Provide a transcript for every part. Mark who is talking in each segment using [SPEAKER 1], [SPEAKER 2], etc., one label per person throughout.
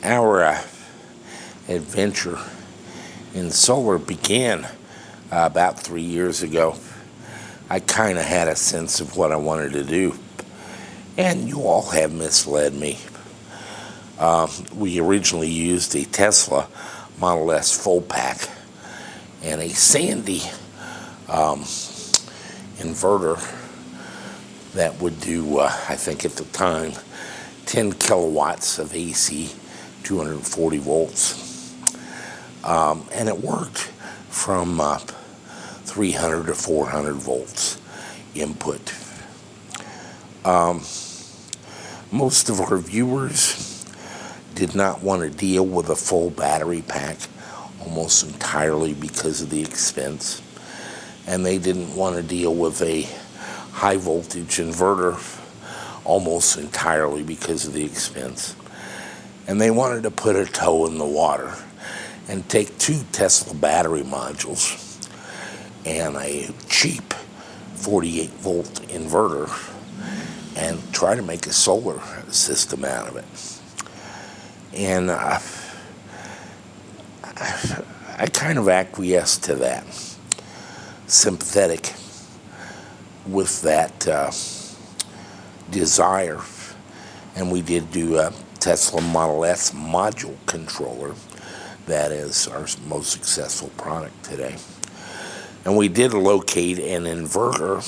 [SPEAKER 1] Our adventure in solar began about 3 years ago. I kind of had a sense of what I wanted to do, and you all have misled me. We originally used a Tesla Model S full pack and a Sandy inverter that would do, I think at the time, 10 kilowatts of AC, 240 volts. And it worked from 300 to 400 volts input. Most of our viewers did not want to deal with a full battery pack almost entirely because of the expense. And they didn't want to deal with a high voltage inverter almost entirely because of the expense. And they wanted to put a toe in the water and take 2 Tesla battery modules and a cheap 48 volt inverter and try to make a solar system out of it. And I kind of acquiesced to that, sympathetic with that desire. And we did do a Tesla Model S module controller. That is our most successful product today. And we did locate an inverter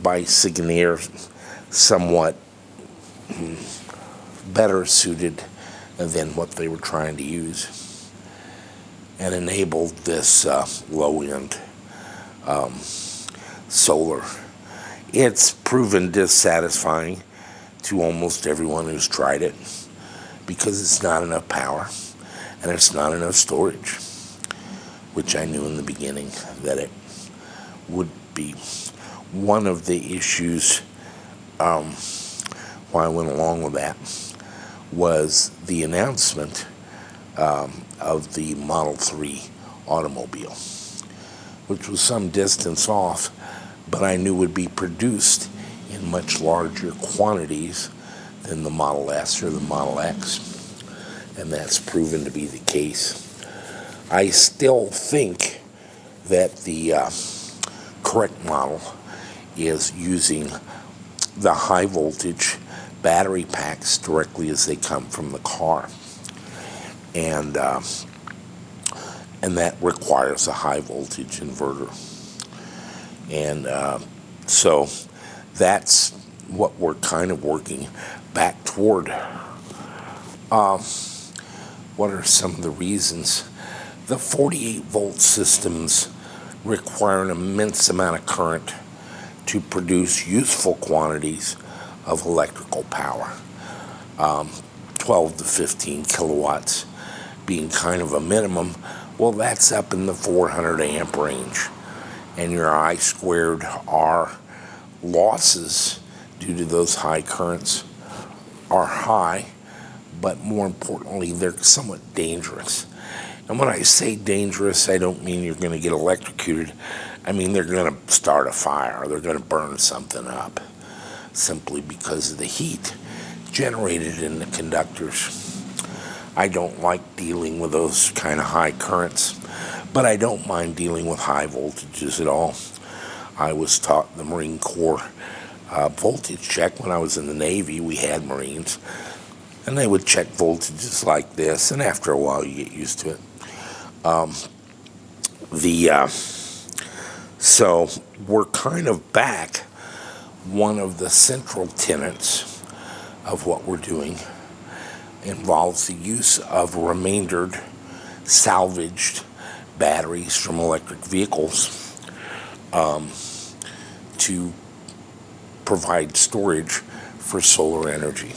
[SPEAKER 1] by Signir, somewhat better suited than what they were trying to use, and enabled this low-end solar. It's proven dissatisfying to almost everyone who's tried it because it's not enough power and it's not enough storage, which I knew in the beginning that it would be. One of the issues why I went along with that was the announcement of the Model 3 automobile, which was some distance off, but I knew would be produced in much larger quantities than the Model S or the Model X, and that's proven to be the case. I still think that the correct model is using the high voltage battery packs directly as they come from the car, and that requires a high voltage inverter. And so that's what we're kind of working back toward. What are some of the reasons? The 48 volt systems require an immense amount of current to produce useful quantities of electrical power. 12 to 15 kilowatts being kind of a minimum. Well, that's up in the 400 amp range. And your I squared R losses due to those high currents are high, but more importantly, they're somewhat dangerous. And when I say dangerous, I don't mean you're going to get electrocuted. I mean they're going to start a fire, or they're going to burn something up, simply because of the heat generated in the conductors. I don't like dealing with those kind of high currents, but I don't mind dealing with high voltages at all. I was taught in the Marine Corps voltage check. When I was in the Navy, we had Marines, and they would check voltages like this, and after a while you get used to it. So we're kind of back. One of the central tenets of what we're doing involves the use of remaindered, salvaged batteries from electric vehicles to provide storage for solar energy.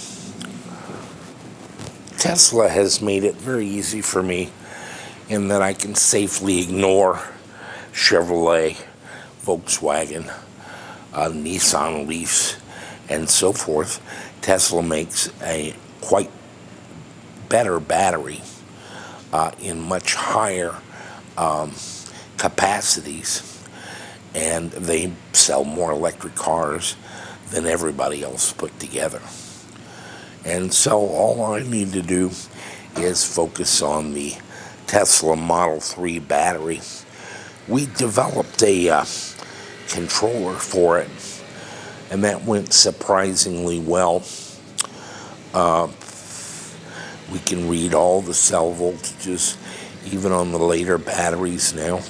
[SPEAKER 1] Tesla has made it very easy for me in that I can safely ignore Chevrolet, Volkswagen, Nissan Leafs, and so forth. Tesla makes a quite better battery in much higher capacities, and they sell more electric cars than everybody else put together. And so all I need to do is focus on the Tesla Model 3 battery. We developed a controller for it, and that went surprisingly well. We can read all the cell voltages, even on the later batteries now.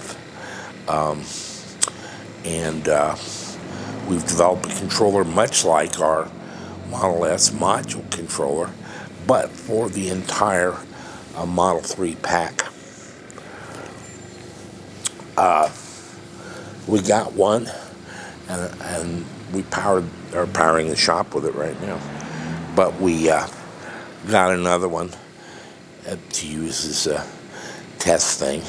[SPEAKER 1] And we've developed a controller much like our Model S module controller, but for the entire Model 3 pack. We got one, and we are powering the shop with it right now. But we got another one to use as a test thing,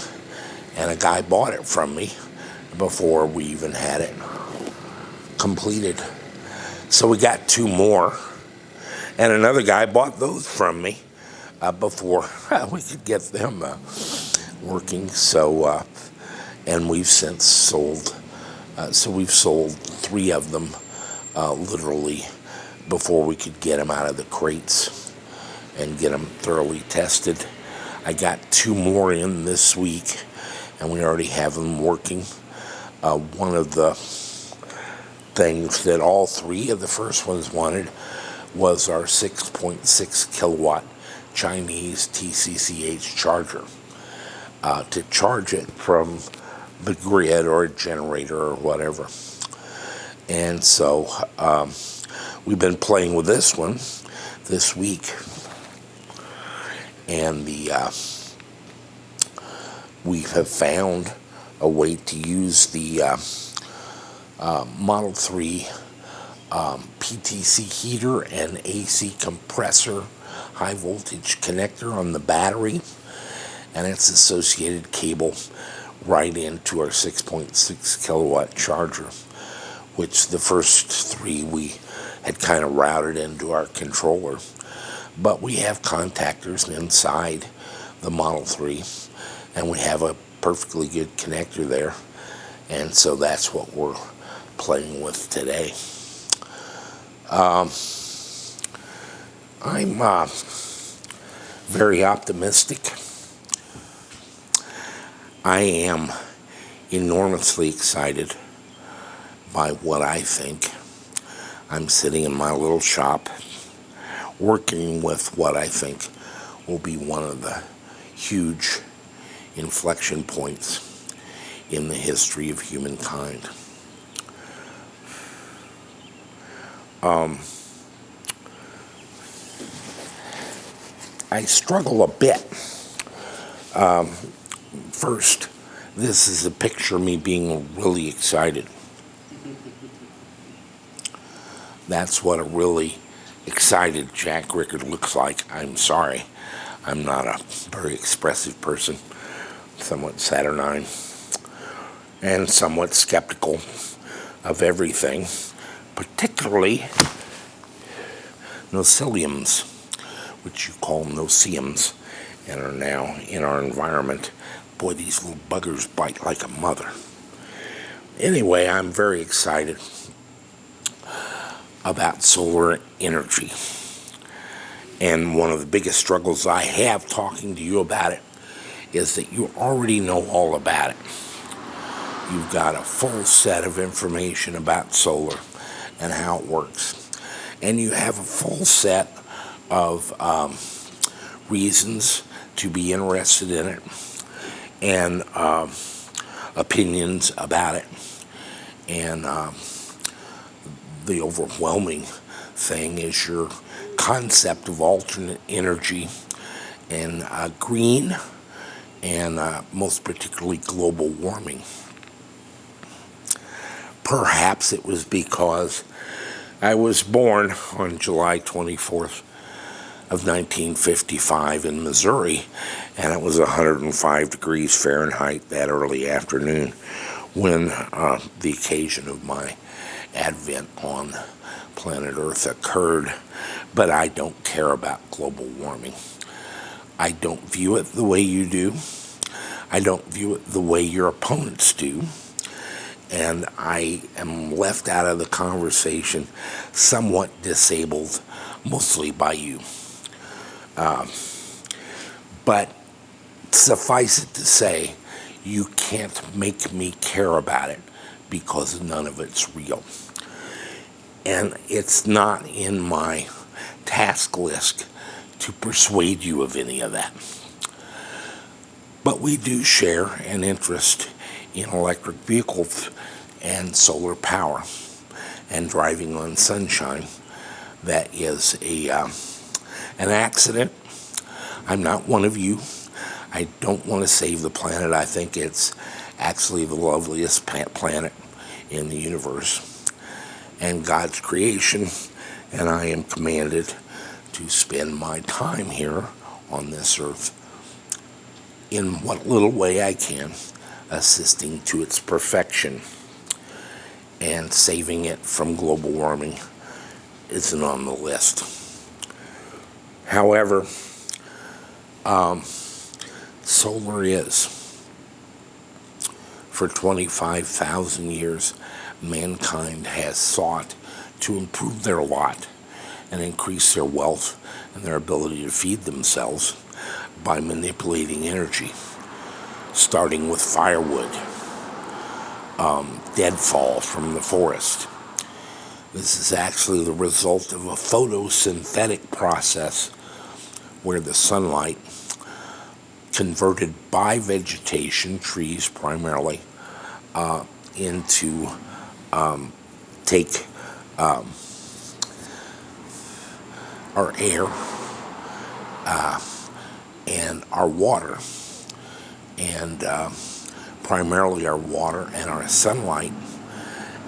[SPEAKER 1] and a guy bought it from me before we even had it completed. So we got two more, and another guy bought those from me before we could get them working. So, and we've since sold, so we've sold 3 of them literally before we could get them out of the crates and get them thoroughly tested. I got 2 more in this week, and we already have them working. One of the things that all 3 of the first ones wanted was our 6.6 kilowatt Chinese TCCH charger to charge it from the grid or a generator or whatever. And so we've been playing with this one this week, and we have found a way to use the Model 3 PTC heater and AC compressor high voltage connector on the battery and its associated cable right into our 6.6 kilowatt charger, which the first 3 we had kind of routed into our controller. But we have contactors inside the Model 3, and we have a perfectly good connector there, and so that's what we're playing with today. I'm very optimistic. I am enormously excited by what I think. I'm sitting in my little shop working with what I think will be one of the huge inflection points in the history of humankind. I struggle a bit. First, this is a picture of me being really excited. That's what a really excited Jack Rickard looks like. I'm sorry. I'm not a very expressive person, somewhat saturnine, and somewhat skeptical of everything, particularly nosiliums, which you call noceums, and are now in our environment. Boy, these little buggers bite like a mother. Anyway, I'm very excited about solar energy. And one of the biggest struggles I have talking to you about it is that you already know all about it. You've got a full set of information about solar and how it works. And you have a full set of reasons to be interested in it and opinions about it. And the overwhelming thing is your concept of alternate energy and green and most particularly global warming. Perhaps it was because I was born on July 24th of 1955 in Missouri, and it was 105 degrees Fahrenheit that early afternoon when the occasion of my advent on planet Earth occurred. But I don't care about global warming. I don't view it the way you do. I don't view it the way your opponents do. And I am left out of the conversation somewhat disabled mostly by you. But suffice it to say, you can't make me care about it because none of it's real. And it's not in my task list to persuade you of any of that. But we do share an interest in electric vehicles and solar power and driving on sunshine. That is an accident. I'm not one of you. I don't want to save the planet. I think it's actually the loveliest planet in the universe and God's creation, and I am commanded to spend my time here on this earth in what little way I can, assisting to its perfection, and saving it from global warming isn't on the list. However, solar is. For 25,000 years, mankind has sought to improve their lot and increase their wealth and their ability to feed themselves by manipulating energy, starting with firewood, deadfall from the forest. This is actually the result of a photosynthetic process where the sunlight, converted by vegetation, trees primarily, into take our air and our water, and primarily our water and our sunlight,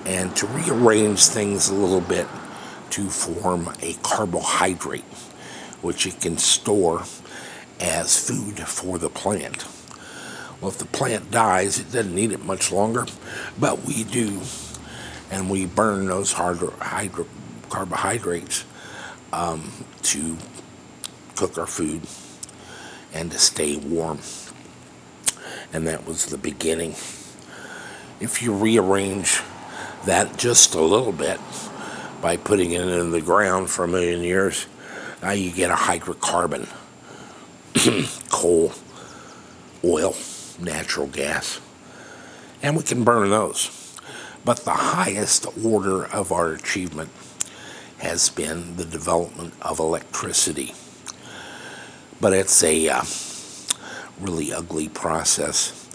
[SPEAKER 1] and to rearrange things a little bit to form a carbohydrate, which it can store as food for the plant. Well, if the plant dies, it doesn't need it much longer, but we do, and we burn those carbohydrates to cook our food and to stay warm. And that was the beginning. If you rearrange that just a little bit by putting it in the ground for 1,000,000 years, now you get a hydrocarbon. Coal, oil, natural gas, and we can burn those. But the highest order of our achievement has been the development of electricity. But it's a really ugly process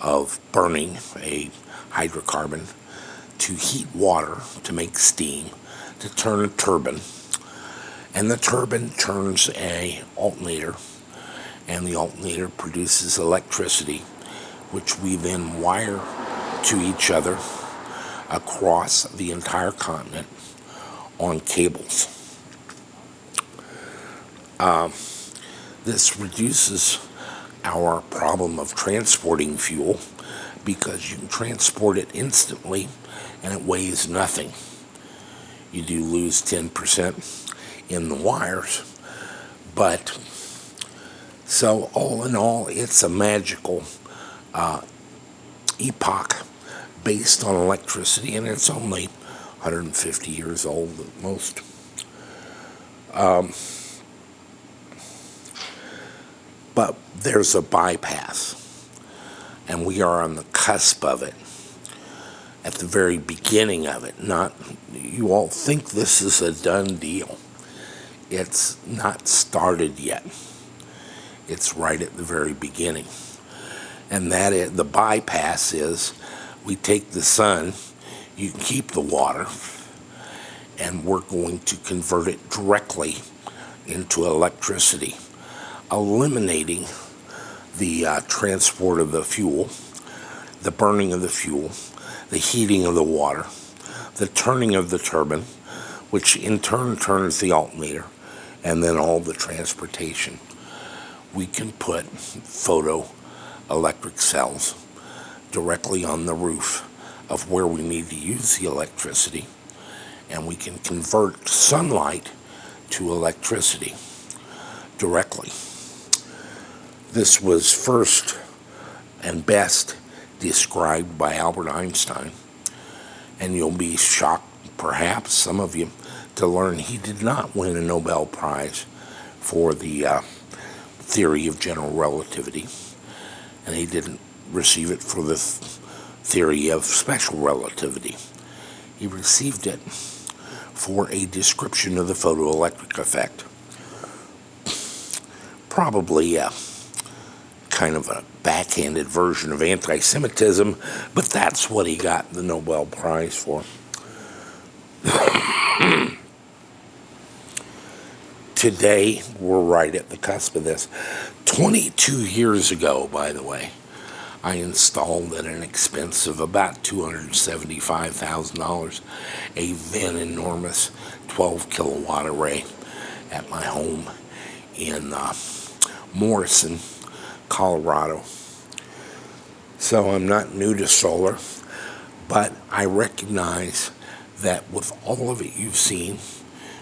[SPEAKER 1] of burning a hydrocarbon to heat water, to make steam, to turn a turbine. And the turbine turns an alternator, and the alternator produces electricity, which we then wire to each other across the entire continent on cables. This reduces our problem of transporting fuel because you can transport it instantly and it weighs nothing. You do lose 10% in the wires, but so all in all, it's a magical epoch based on electricity, and it's only 150 years old at most. But there's a bypass, and we are on the cusp of it, at the very beginning of it. Not, you all think this is a done deal. It's not started yet. It's right at the very beginning. And that is, the bypass is, we take the sun, you can keep the water, and we're going to convert it directly into electricity, eliminating the transport of the fuel, the burning of the fuel, the heating of the water, the turning of the turbine, which in turn turns the alternator, and then all the transportation. We can put photoelectric cells directly on the roof of where we need to use the electricity, and we can convert sunlight to electricity directly. This was first and best described by Albert Einstein, and you'll be shocked, perhaps some of you, to learn he did not win a Nobel Prize for the theory of general relativity, and he didn't receive it for the theory of special relativity. He received it for a description of the photoelectric effect. Probably kind of a backhanded version of anti-Semitism, but that's what he got the Nobel Prize for. Today, we're right at the cusp of this. 22 years ago, by the way, I installed at an expense of about $275,000 a then enormous 12 kilowatt array at my home in Morrison, Colorado. So I'm not new to solar, but I recognize that with all of it you've seen,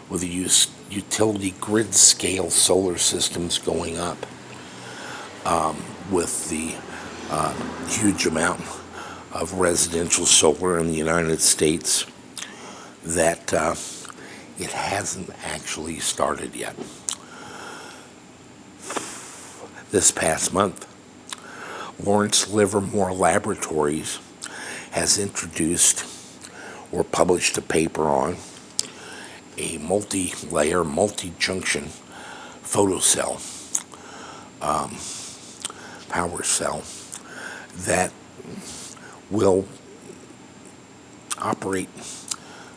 [SPEAKER 1] with the utility grid scale solar systems going up, with the huge amount of residential solar in the United States, that it hasn't actually started yet. This past month, Lawrence Livermore Laboratories has introduced or published a paper on a multi-layer, multi-junction photocell, power cell that will operate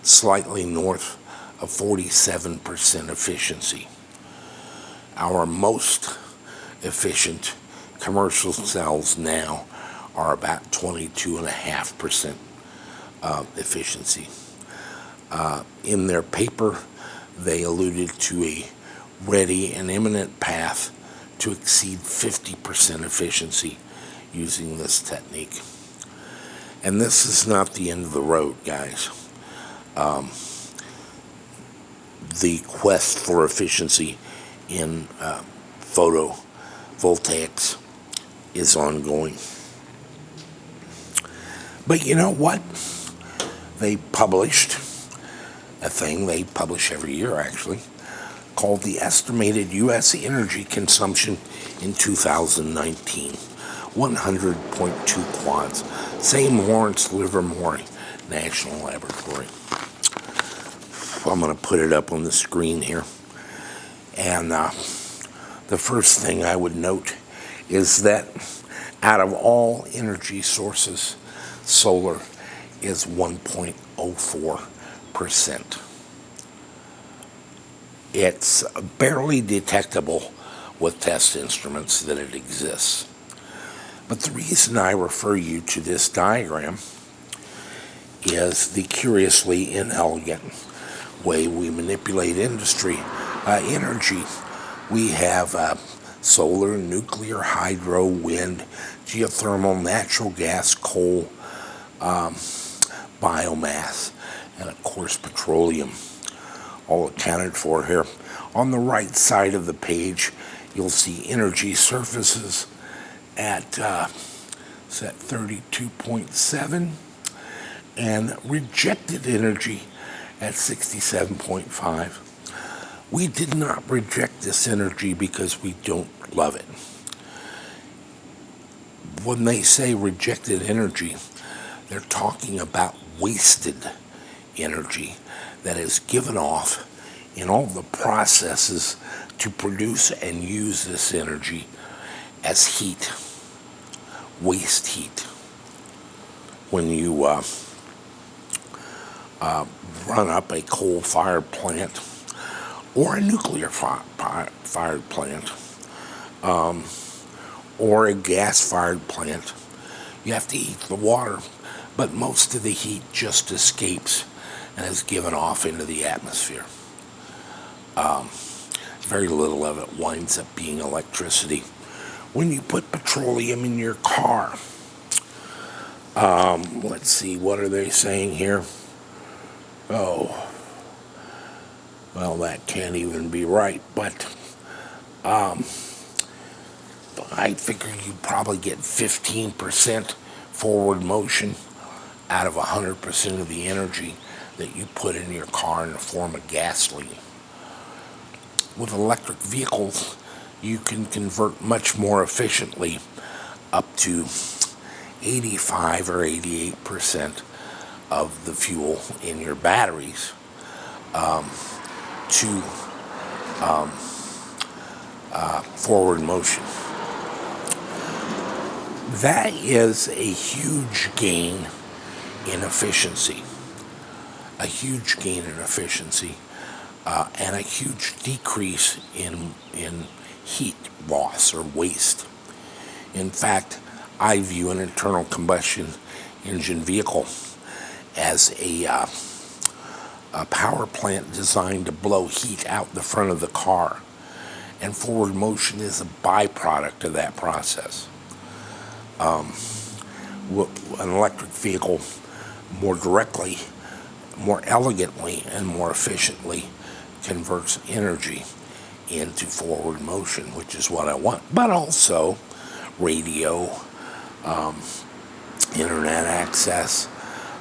[SPEAKER 1] slightly north of 47% efficiency. Our most efficient commercial cells now are about 22.5% efficiency. In their paper, they alluded to a ready and imminent path to exceed 50% efficiency using this technique. And this is not the end of the road, guys. The quest for efficiency in photovoltaics is ongoing. But you know what? They published a thing they publish every year, actually, called the Estimated U.S. Energy Consumption in 2019. 100.2 quads. Same Lawrence Livermore National Laboratory. I'm going to put it up on the screen here. And the first thing I would note is that out of all energy sources, solar is 1.04%. It's barely detectable with test instruments that it exists. But the reason I refer you to this diagram is the curiously inelegant way we manipulate energy. We have solar, nuclear, hydro, wind, geothermal, natural gas, coal, biomass, and of course petroleum, all accounted for here. On the right side of the page, you'll see energy surfaces at set 32.7 and rejected energy at 67.5. We did not reject this energy because we don't love it. When they say rejected energy, they're talking about wasted energy that is given off in all the processes to produce and use this energy as heat, waste heat. When you run up a coal-fired plant or a nuclear-fired plant or a gas-fired plant, you have to heat the water, but most of the heat just escapes and is given off into the atmosphere. Very little of it winds up being electricity. When you put petroleum in your car, let's see, what are they saying here? Oh, well, that can't even be right, but I figure you probably get 15% forward motion out of 100% of the energy that you put in your car in the form of gasoline. With electric vehicles, you can convert much more efficiently, up to 85 or 88% of the fuel in your batteries to forward motion. That is a huge gain in efficiency, a huge gain in efficiency, and a huge decrease in heat loss or waste. In fact, I view an internal combustion engine vehicle as a power plant designed to blow heat out the front of the car, and forward motion is a byproduct of that process. An electric vehicle more directly, more elegantly, and more efficiently converts energy into forward motion, which is what I want. But also radio, internet access,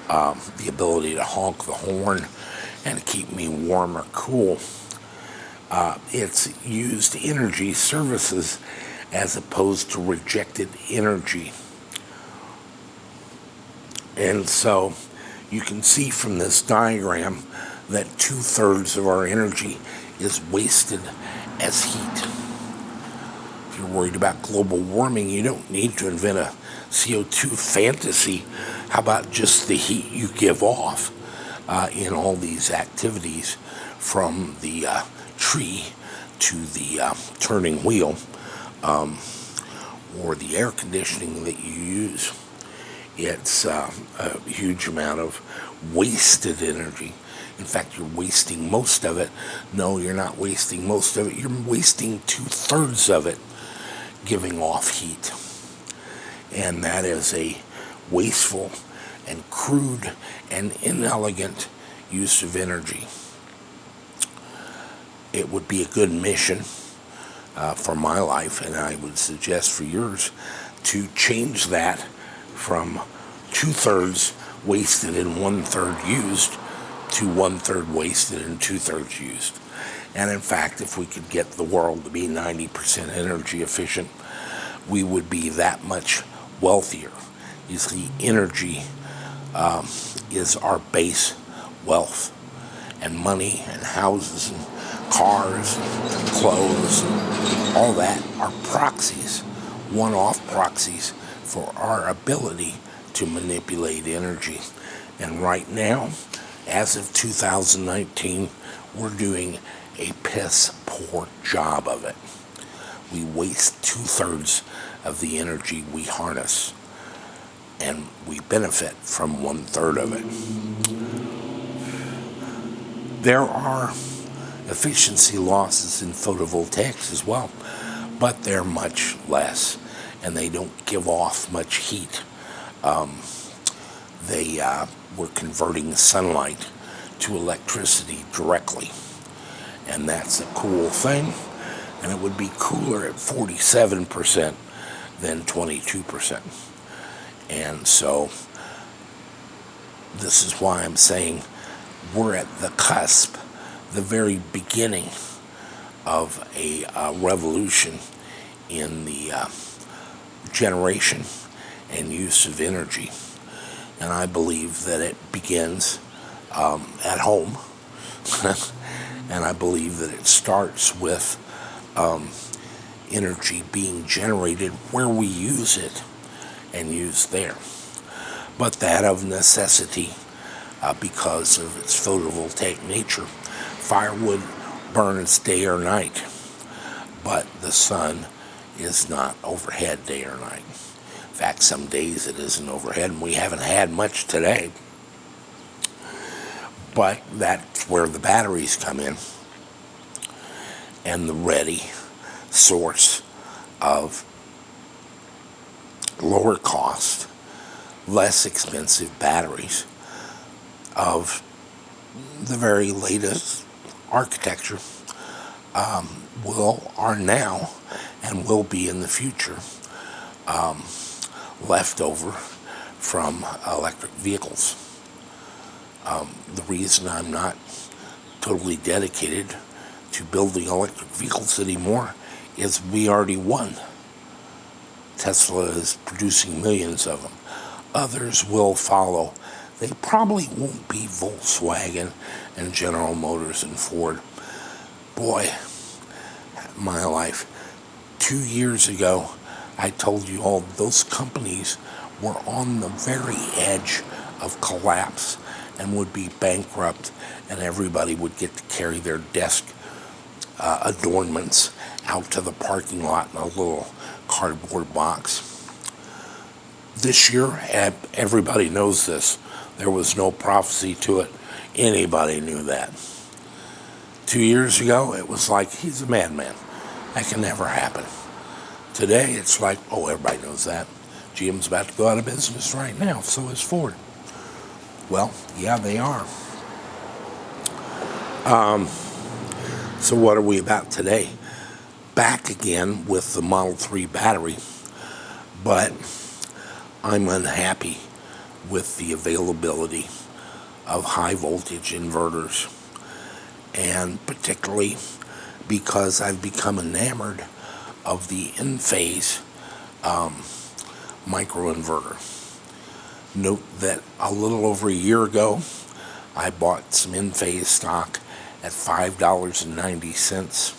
[SPEAKER 1] the ability to honk the horn and to keep me warm or cool. It's used energy services as opposed to rejected energy. And so you can see from this diagram that 2/3 of our energy is wasted as heat. If you're worried about global warming, you don't need to invent a CO2 fantasy. How about just the heat you give off in all these activities, from the tree to the turning wheel, or the air conditioning that you use? It's a huge amount of wasted energy. In fact, you're wasting most of it. No, you're not wasting most of it. You're wasting 2/3 of it giving off heat. And that is a wasteful and crude and inelegant use of energy. It would be a good mission for my life, and I would suggest for yours, to change that from 2/3 wasted and 1/3 used to 1/3 wasted and 2/3 used. And in fact, if we could get the world to be 90% energy efficient, we would be that much wealthier. You see, energy is our base wealth, and money and houses and cars and clothes and all that are proxies, one-off proxies for our ability to manipulate energy. And right now, as of 2019, we're doing a piss poor job of it. We waste 2/3 of the energy we harness, and we benefit from 1/3 of it. There are efficiency losses in photovoltaics as well, but they're much less, and they don't give off much heat. We're converting sunlight to electricity directly, and that's a cool thing, and it would be cooler at 47% than 22%. And so this is why I'm saying we're at the cusp, the very beginning of a revolution in the generation and use of energy. And I believe that it begins at home, and I believe that it starts with energy being generated where we use it and use there. But that of necessity, because of its photovoltaic nature. Firewood burns day or night, but the sun is not overhead day or night. In fact, some days it isn't overhead, and we haven't had much today. But that's where the batteries come in, and the ready source of lower cost, less expensive batteries of the very latest architecture are now and will be in the future left over from electric vehicles. The reason I'm not totally dedicated to building electric vehicles anymore is we already won. Tesla is producing millions of them. Others will follow. They probably won't be Volkswagen and General Motors and Ford. Boy, my life. 2 years ago, I told you all those companies were on the very edge of collapse and would be bankrupt, and everybody would get to carry their desk adornments out to the parking lot in a little cardboard box. This year, everybody knows this. There was no prophecy to it. Anybody knew that. 2 years ago, it was like, he's a madman. That can never happen. Today, it's like, oh, everybody knows that. GM's about to go out of business right now, so is Ford. Well, yeah, they are. So what are we about today? Back again with the Model 3 battery, but I'm unhappy with the availability of high voltage inverters, and particularly because I've become enamored of the in-phase microinverter. Note that a little over a year ago, I bought some in-phase stock at $5.90.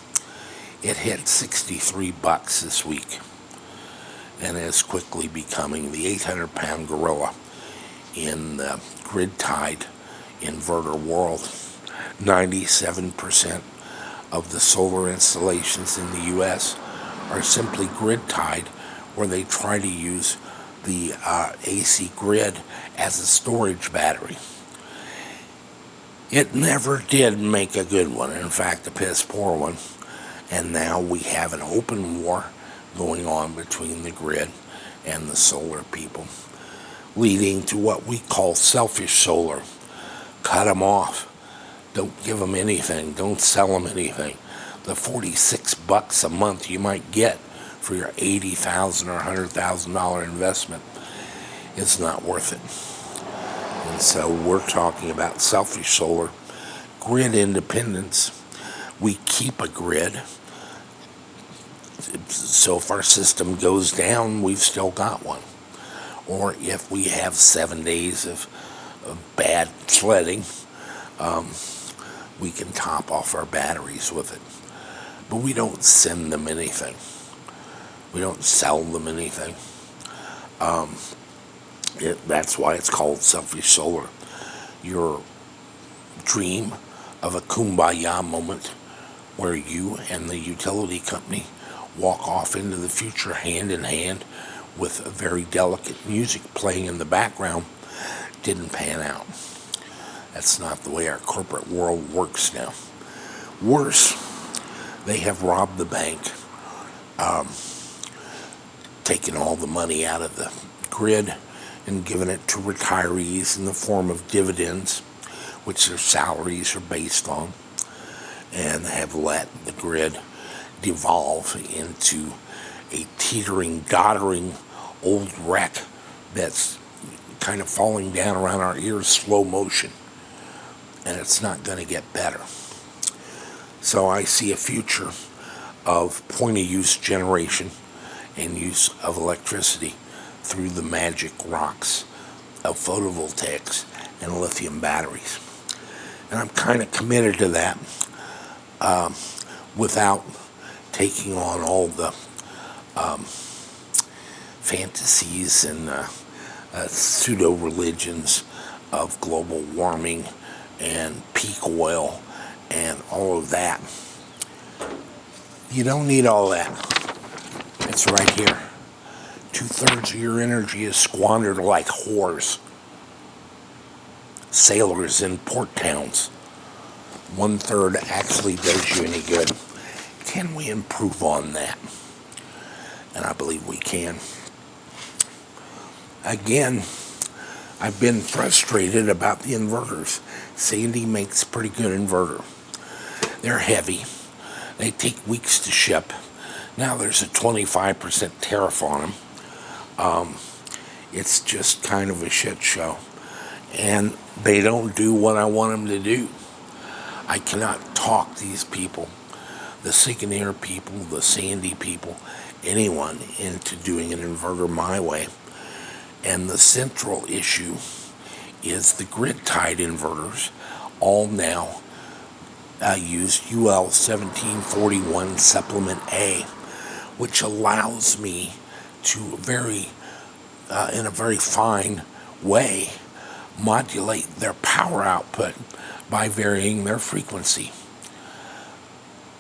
[SPEAKER 1] It hit $63 this week and is quickly becoming the 800-pound gorilla in the grid-tied inverter world. 97% of the solar installations in the U.S. are simply grid-tied, where they try to use the AC grid as a storage battery. It never did make a good one, in fact, a piss poor one. And now we have an open war going on between the grid and the solar people, leading to what we call selfish solar. Cut them off. Don't give them anything. Don't sell them anything. The $46 a month you might get for your $80,000 or $100,000 investment is not worth it. And so we're talking about selfish solar, grid independence. We keep a grid, so if our system goes down, we've still got one. Or if we have 7 days of bad sledding, we can top off our batteries with it. But we don't send them anything. We don't sell them anything. That's why it's called selfish solar. Your dream of a kumbaya moment where you and the utility company walk off into the future hand in hand with a very delicate music playing in the background didn't pan out. That's not the way our corporate world works now. Worse, they have robbed the bank, taken all the money out of the grid and given it to retirees in the form of dividends, which their salaries are based on, and have let the grid devolve into a teetering, doddering old wreck that's kind of falling down around our ears slow motion, and it's not going to get better. So I see a future of point-of-use generation and use of electricity through the magic rocks of photovoltaics and lithium batteries. And I'm kind of committed to that without taking on all the fantasies and pseudo-religions of global warming and peak oil and all of that. You don't need all that. It's right here. 2/3 of your energy is squandered like whores. Sailors in port towns. 1/3 actually does you any good. Can we improve on that? And I believe we can. Again, I've been frustrated about the inverters. Sandy makes a pretty good inverter. They're heavy. They take weeks to ship. Now there's a 25% tariff on them. It's just kind of a shit show. and they don't do what I want them to do. I cannot talk these people, the Sigourney people, the Sandy people, anyone into doing an inverter my way. And the central issue is the grid-tied inverters all now use UL 1741 Supplement A, which allows me to in a very fine way, modulate their power output by varying their frequency.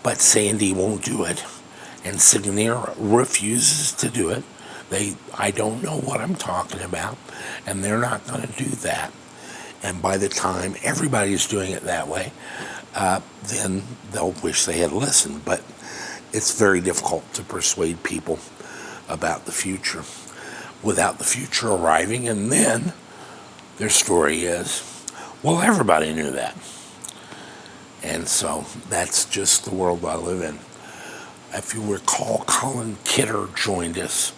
[SPEAKER 1] But Sandy won't do it, and Sigourney refuses to do it. I don't know what I'm talking about, and they're not going to do that. And by the time everybody's doing it that way, then they'll wish they had listened. But it's very difficult to persuade people about the future without the future arriving. And then their story is, well, everybody knew that. And so that's just the world I live in. If you recall, Colin Kidder joined us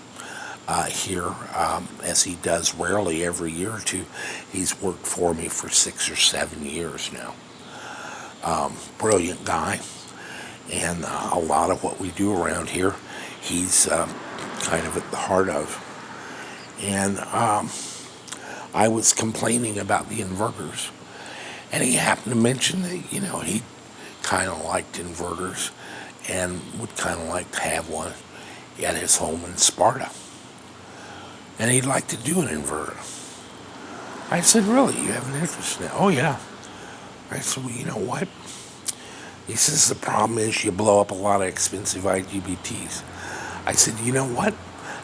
[SPEAKER 1] here, as he does rarely every year or two. He's worked for me for 6 or 7 years now. Brilliant guy, and a lot of what we do around here, he's kind of at the heart of. And I was complaining about the inverters, and he happened to mention that, he kind of liked inverters and would kind of like to have one at his home in Sparta. And he'd like to do an inverter. I said, really, you have an interest in that? Oh, yeah. I said, well, you know what? He says, the problem is you blow up a lot of expensive IGBTs. I said, you know what?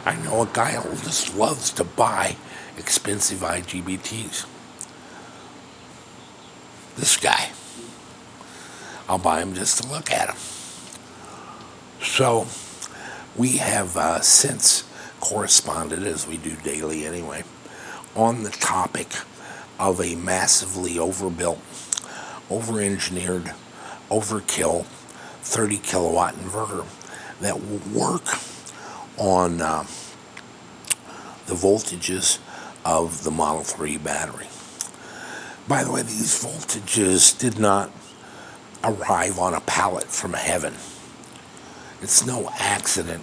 [SPEAKER 1] I know a guy who just loves to buy expensive IGBTs. This guy. I'll buy him just to look at him. So we have since corresponded, as we do daily anyway, on the topic of a massively overbuilt, over-engineered, overkill 30 kilowatt inverter that will work on the voltages of the Model 3 battery. By the way, these voltages did not arrive on a pallet from heaven. It's no accident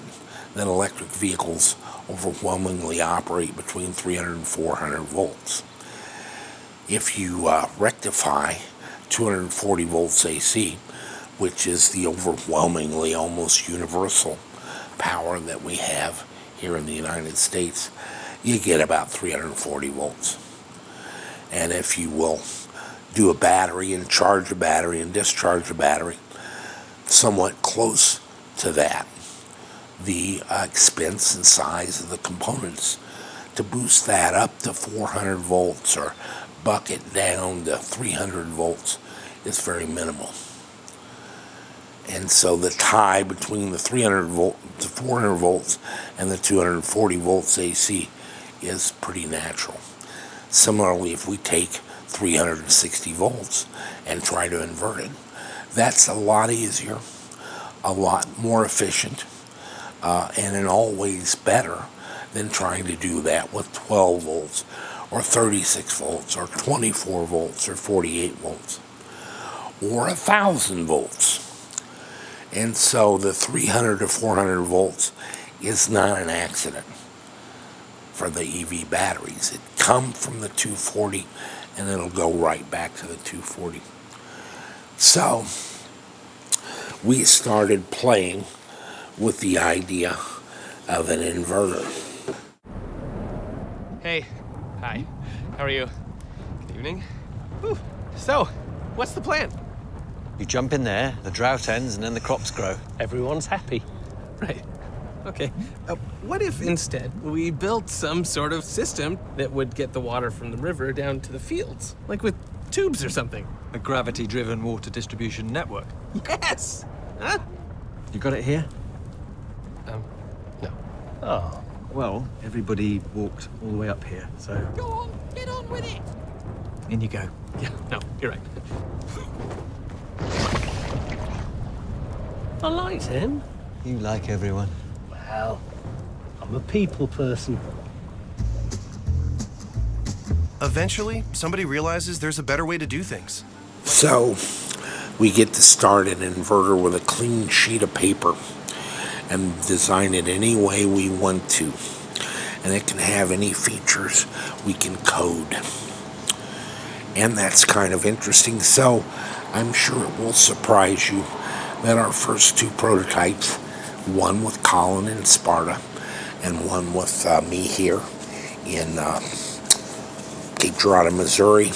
[SPEAKER 1] that electric vehicles overwhelmingly operate between 300 and 400 volts. If you rectify 240 volts AC, which is the overwhelmingly almost universal power that we have here in the United States, you get about 340 volts. And if you will do a battery and charge a battery and discharge a battery somewhat close to that, the expense and size of the components to boost that up to 400 volts or buck it down to 300 volts is very minimal. And so the tie between the 300 volt to 400 volts and the 240 volts AC is pretty natural. Similarly, if we take 360 volts and try to invert it, that's a lot easier, a lot more efficient, and in all ways better than trying to do that with 12 volts or 36 volts or 24 volts or 48 volts or 1,000 volts. And so the 300 to 400 volts is not an accident for the EV batteries. It comes from the 240 and it'll go right back to the 240. So we started playing with the idea of an inverter.
[SPEAKER 2] Hey. Hi. How are you? Good evening. Whew. So, what's the plan?
[SPEAKER 3] You jump in there, the drought ends, and then the crops grow.
[SPEAKER 2] Everyone's happy. Right. Okay. What if instead we built some sort of system that would get the water from the river down to the fields? Like with tubes or something?
[SPEAKER 3] A gravity-driven water distribution network.
[SPEAKER 2] Yes! Huh?
[SPEAKER 3] You got it here?
[SPEAKER 2] No.
[SPEAKER 3] Oh. Well, everybody walked all the way up here, so...
[SPEAKER 4] Go on, get on with it!
[SPEAKER 3] In you go.
[SPEAKER 2] Yeah, no, you're right.
[SPEAKER 5] I liked him.
[SPEAKER 3] You like everyone.
[SPEAKER 5] Well, I'm a people person. Eventually, somebody realizes there's a better way to do things.
[SPEAKER 1] So we get to start an inverter with a clean sheet of paper and design it any way we want to. And it can have any features we can code. And that's kind of interesting. So I'm sure it will surprise you that our first two prototypes, one with Colin in Sparta and one with me here in Cape Girardeau, Missouri,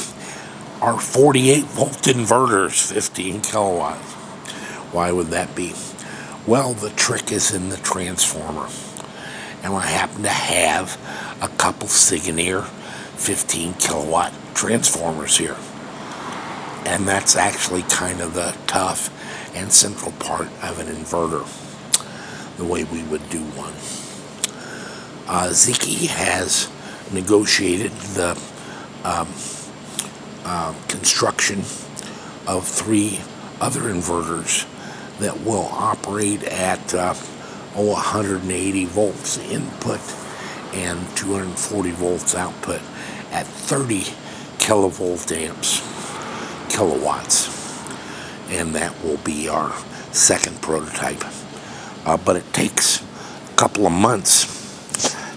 [SPEAKER 1] are 48 volt inverters, 15 kilowatts. Why would that be? Well, the trick is in the transformer. And I happen to have a couple Sigourney 15 kilowatt transformers here. And that's actually kind of the tough and central part of an inverter, the way we would do one. Ziki has negotiated the construction of 3 other inverters that will operate at 180 volts input and 240 volts output at 30 kilowatts. And that will be our second prototype. But it takes a couple of months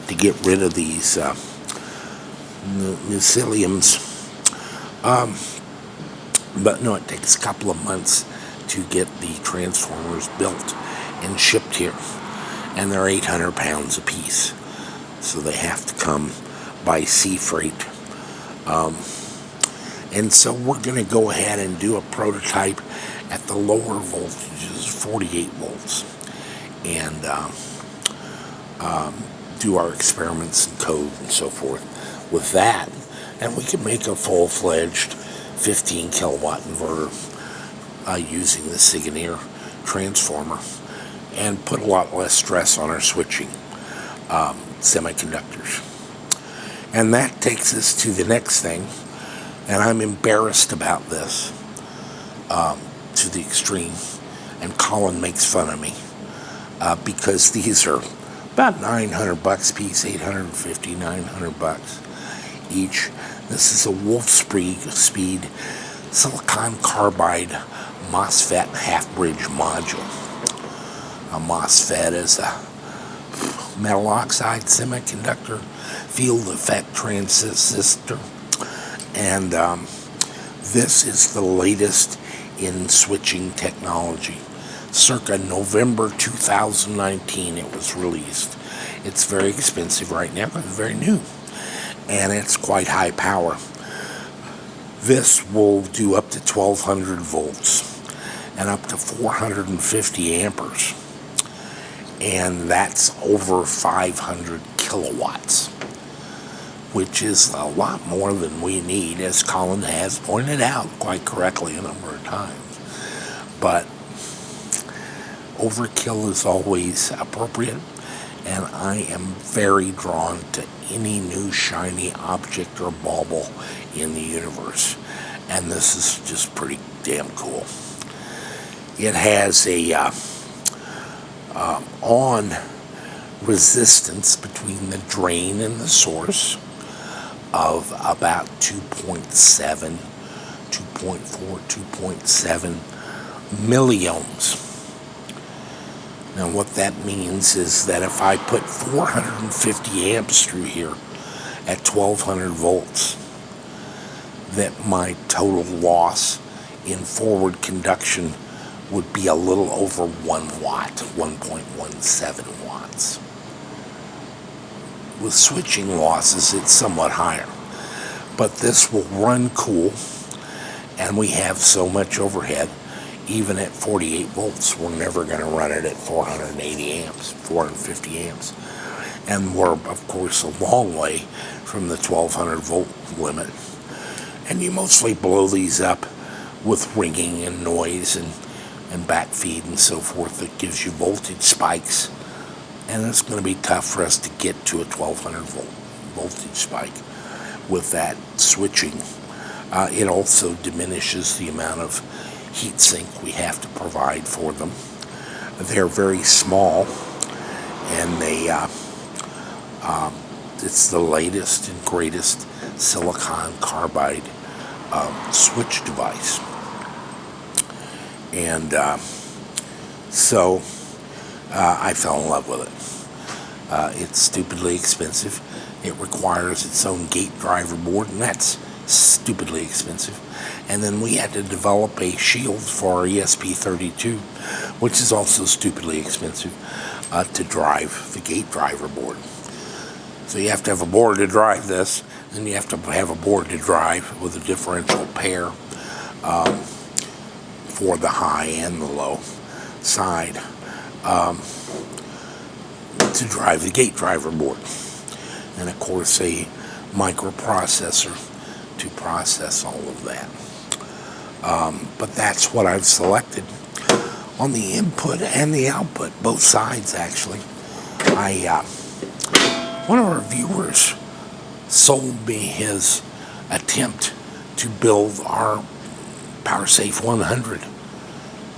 [SPEAKER 1] to get rid of these myceliums. But no, it takes a couple of months to get the transformers built and shipped here. And they're 800 pounds a piece. So they have to come by sea freight. And so we're going to go ahead and do a prototype at the lower voltages, 48 volts. And do our experiments and code and so forth with that. And we can make a full-fledged 15 kilowatt inverter using the Sigourney transformer and put a lot less stress on our switching semiconductors. And that takes us to the next thing, and I'm embarrassed about this to the extreme, and Colin makes fun of me because these are about $900 a piece, $850, $900 each. This is a Wolfspeed silicon carbide MOSFET half-bridge module. A MOSFET is a metal oxide semiconductor field effect transistor, and this is the latest in switching technology. Circa November 2019 it was released. It's very expensive right now, but it's very new, and it's quite high power. This will do up to 1200 volts and up to 450 amperes. And that's over 500 kilowatts, which is a lot more than we need, as Colin has pointed out quite correctly a number of times. But overkill is always appropriate, and I am very drawn to any new shiny object or bauble in the universe. And this is just pretty damn cool. It has a on resistance between the drain and the source of about 2.7, 2.4, 2.7 milliohms. Now what that means is that if I put 450 amps through here at 1200 volts, that my total loss in forward conduction would be a little over 1 watt, 1.17 watts. With switching losses, it's somewhat higher. But this will run cool, and we have so much overhead, even at 48 volts, we're never going to run it at 480 amps, 450 amps. And we're, of course, a long way from the 1200 volt limit. And you mostly blow these up with ringing and noise and backfeed and so forth that gives you voltage spikes. And it's going to be tough for us to get to a 1200 volt voltage spike with that switching. It also diminishes the amount of heat sink we have to provide for them. They're very small, and they it's the latest and greatest silicon carbide switch device. And so I fell in love with it. It's stupidly expensive. It requires its own gate driver board, and that's stupidly expensive. And then we had to develop a shield for our ESP32, which is also stupidly expensive, to drive the gate driver board. So you have to have a board to drive this, and you have to have a board to drive with a differential pair for the high and the low side to drive the gate driver board. And of course a microprocessor to process all of that. But that's what I've selected on the input and the output, both sides actually. One of our viewers sold me his attempt to build our PowerSafe 100.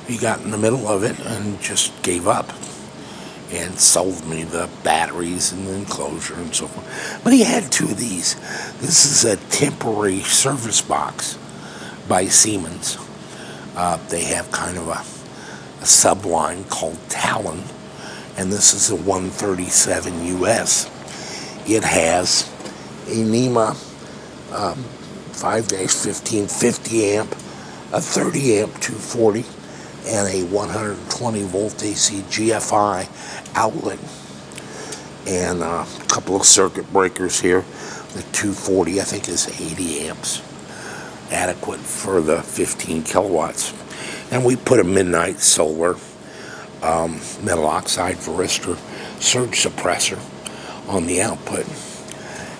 [SPEAKER 1] He got in the middle of it and just gave up and sold me the batteries and the enclosure and so forth. But he had two of these. This is a temporary service box by Siemens. They have kind of a subline called Talon, and this is a 137 US. It has a NEMA 5-15 50 amp, a 30 amp 240, and a 120 volt AC GFI outlet, and a couple of circuit breakers here. The 240 I think is 80 amps, adequate for the 15 kilowatts. And we put a midnight solar metal oxide varistor surge suppressor on the output,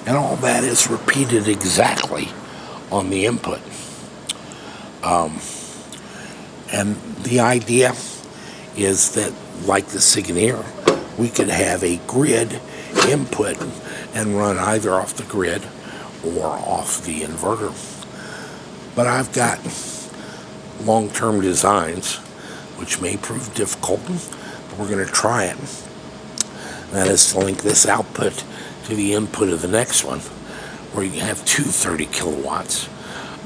[SPEAKER 1] and all that is repeated exactly on the input. And the idea is that, like the Signature, we could have a grid input and run either off the grid or off the inverter. But I've got long-term designs which may prove difficult, but we're going to try it. That is to link this output to the input of the next one, where you have two 30 kilowatts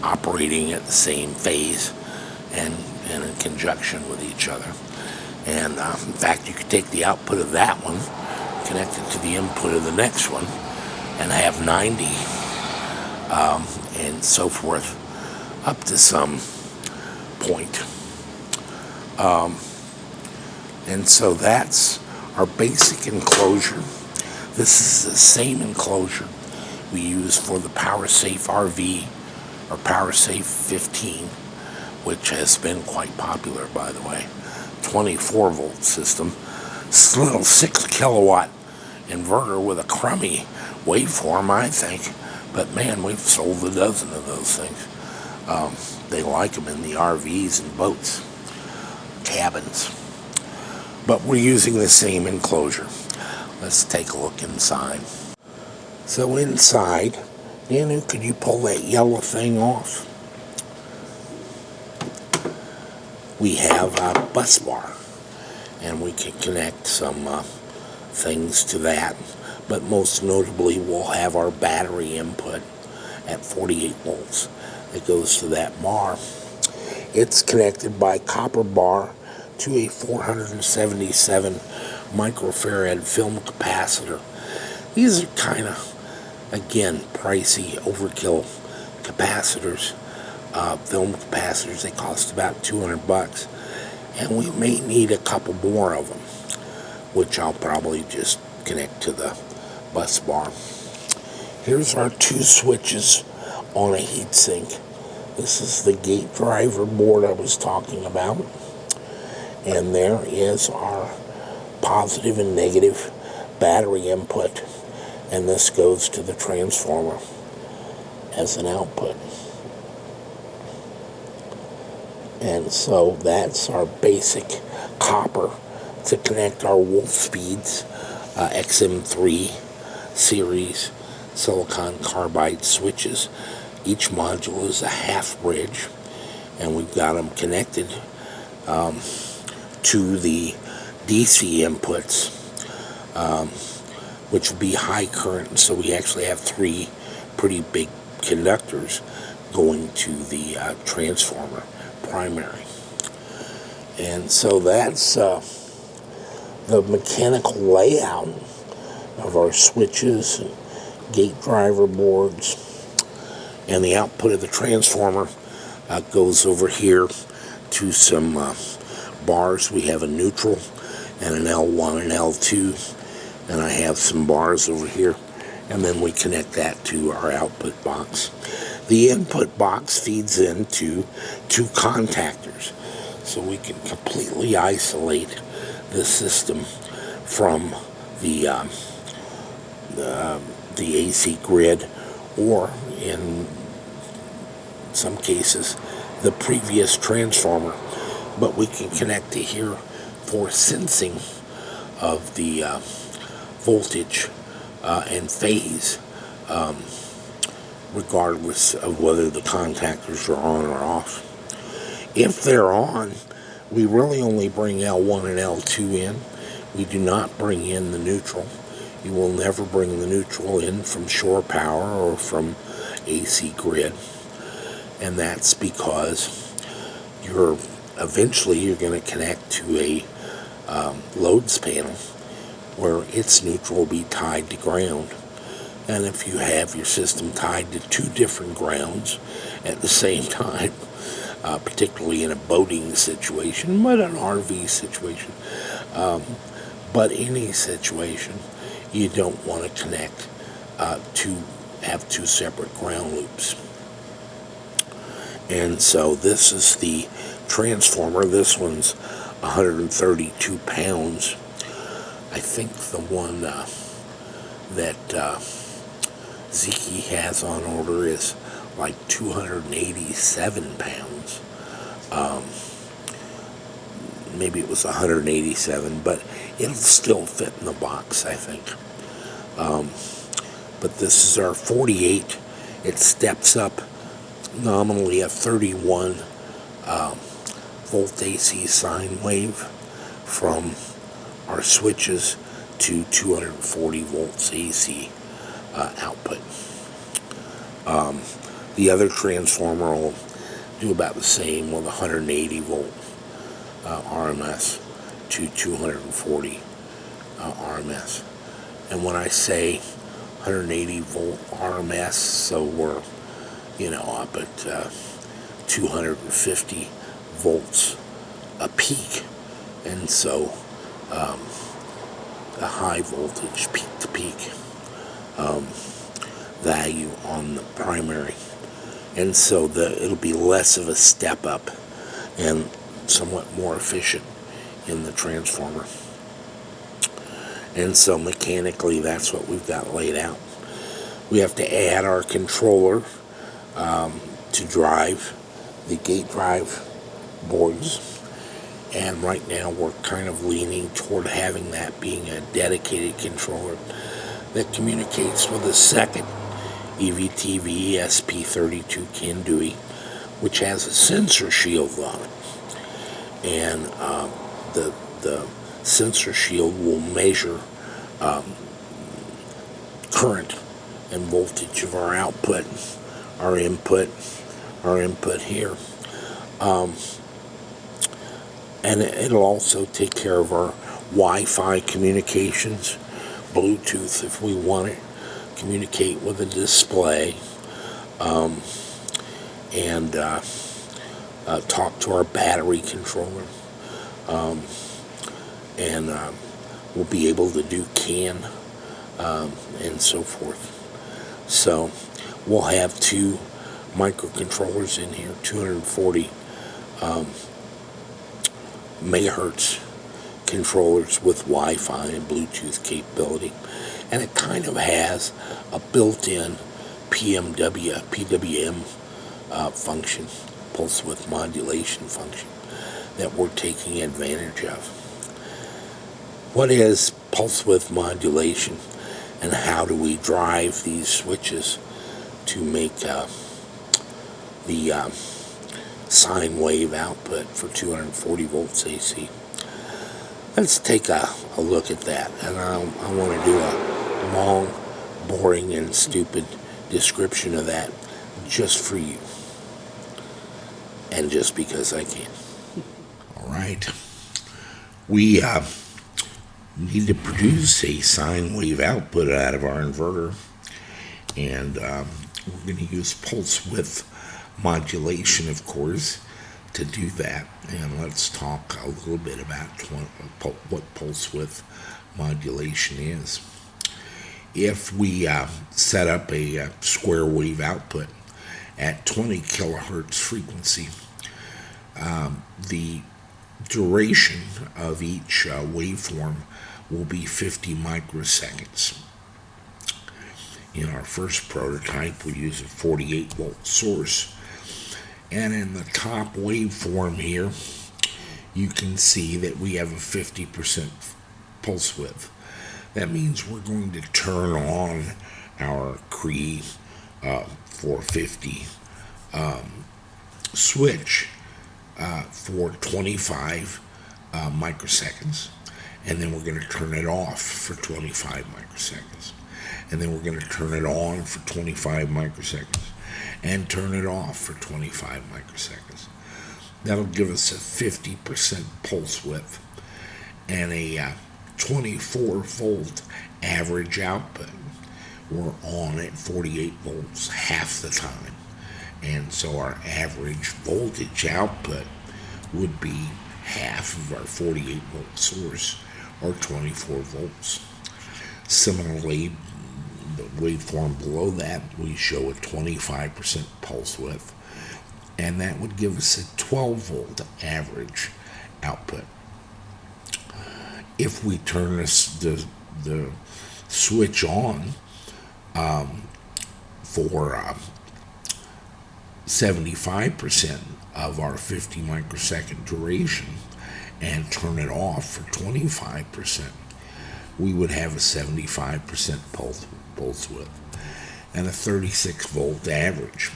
[SPEAKER 1] operating at the same phase and in conjunction with each other. And in fact, you could take the output of that one, connect it to the input of the next one, and have 90 and so forth up to some point. And so that's our basic enclosure. This is the same enclosure we use for the PowerSafe RV or PowerSafe 15, which has been quite popular, by the way. 24 volt system. This little 6 kilowatt inverter with a crummy waveform, I think. But man, we've sold a dozen of those things. They like them in the RVs and boats, cabins. But we're using the same enclosure. Let's take a look inside. So inside, Nanu, could you pull that yellow thing off? We have a bus bar, and we can connect some things to that. But most notably, we'll have our battery input at 48 volts that goes to that bar. It's connected by copper bar to a 477 microfarad film capacitor. These are kind of, again, pricey overkill capacitors, film capacitors. They cost about 200 bucks, and we may need a couple more of them, which I'll probably just connect to the bus bar. Here's our two switches on a heatsink. This is the gate driver board I was talking about, and there is our positive and negative battery input, and this goes to the transformer as an output. And so that's our basic copper to connect our Wolfspeeds XM3 series silicon carbide switches. Each module is a half bridge, and we've got them connected to the DC inputs, which will be high current. So we actually have three pretty big conductors going to the transformer primary. And so that's the mechanical layout of our switches and gate driver boards. And the output of the transformer goes over here to some bars. We have a neutral and an L1 and L2, and I have some bars over here, and then we connect that to our output box. The input box feeds into two contactors, so we can completely isolate the system from the AC grid, or in some cases the previous transformer, but we can connect to here for sensing of the voltage and phase, regardless of whether the contactors are on or off. If they're on, we really only bring L1 and L2 in. We do not bring in the neutral. You will never bring the neutral in from shore power or from AC grid, and that's because eventually you're going to connect to a loads panel where its neutral will be tied to ground. And if you have your system tied to two different grounds at the same time, particularly in a boating situation, but an RV situation, but any situation, you don't want to connect to have two separate ground loops. And so this is the transformer. This one's 132 pounds. I think the one that Ziki has on order is like 287 pounds. Maybe it was 187, but it'll still fit in the box, I think. But this is our 48. It steps up nominally a 31 volt AC sine wave from our switches to 240 volts AC output. The other transformer will do about the same with 180 volt RMS to 240 RMS. And when I say 180 volt RMS, so we're up at 250 volts a peak, and so a high voltage peak to peak value on the primary, and so it'll be less of a step up and somewhat more efficient in the transformer. And so mechanically that's what we've got laid out. We have to add our controller to drive the gate drive boards, and right now we're kind of leaning toward having that being a dedicated controller that communicates with a second EVTV SP32 Kandui, which has a sensor shield on it, and the sensor shield will measure current and voltage of our output, our input here, and it'll also take care of our Wi-Fi communications, Bluetooth if we want it, communicate with a display, and talk to our battery controller, and we'll be able to do CAN and so forth. So we'll have two microcontrollers in here, 240 megahertz controllers with Wi-Fi and Bluetooth capability, and it kind of has a built-in PWM function, pulse width modulation function, that we're taking advantage of. What is pulse width modulation, and how do we drive these switches to make the sine wave output for 240 volts AC? Let's take a look at that, and I want to do a long, boring, and stupid description of that just for you. And just because I can. All right. We need to produce a sine wave output out of our inverter. And we're going to use pulse width modulation, of course, to do that. And let's talk a little bit about what pulse width modulation is. If we set up a square wave output at 20 kilohertz frequency, the duration of each waveform will be 50 microseconds. In our first prototype, we use a 48 volt source. And in the top waveform here, you can see that we have a 50% pulse width. That means we're going to turn on our Cree 450 switch for 25 microseconds, and then we're going to turn it off for 25 microseconds, and then we're going to turn it on for 25 microseconds and turn it off for 25 microseconds. That'll give us a 50% pulse width and a 24 volt average output. We're on at 48 volts half the time, and so our average voltage output would be half of our 48 volt source, or 24 volts. Similarly, the waveform below that, we show a 25% pulse width, and that would give us a 12 volt average output. If we turn the switch on for 75% of our 50 microsecond duration and turn it off for 25%, we would have a 75% pulse width and a 36 volt average.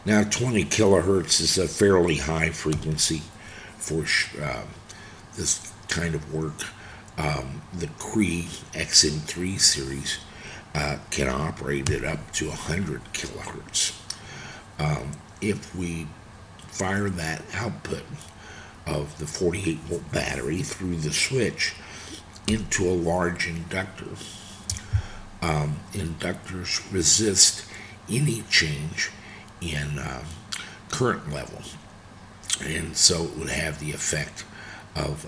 [SPEAKER 1] Now 20 kilohertz is a fairly high frequency for this kind of work. The Cree XM3 series can operate it up to 100 kilohertz. If we fire that output of the 48 volt battery through the switch into a large inductor, inductors resist any change in current level, and so it would have the effect of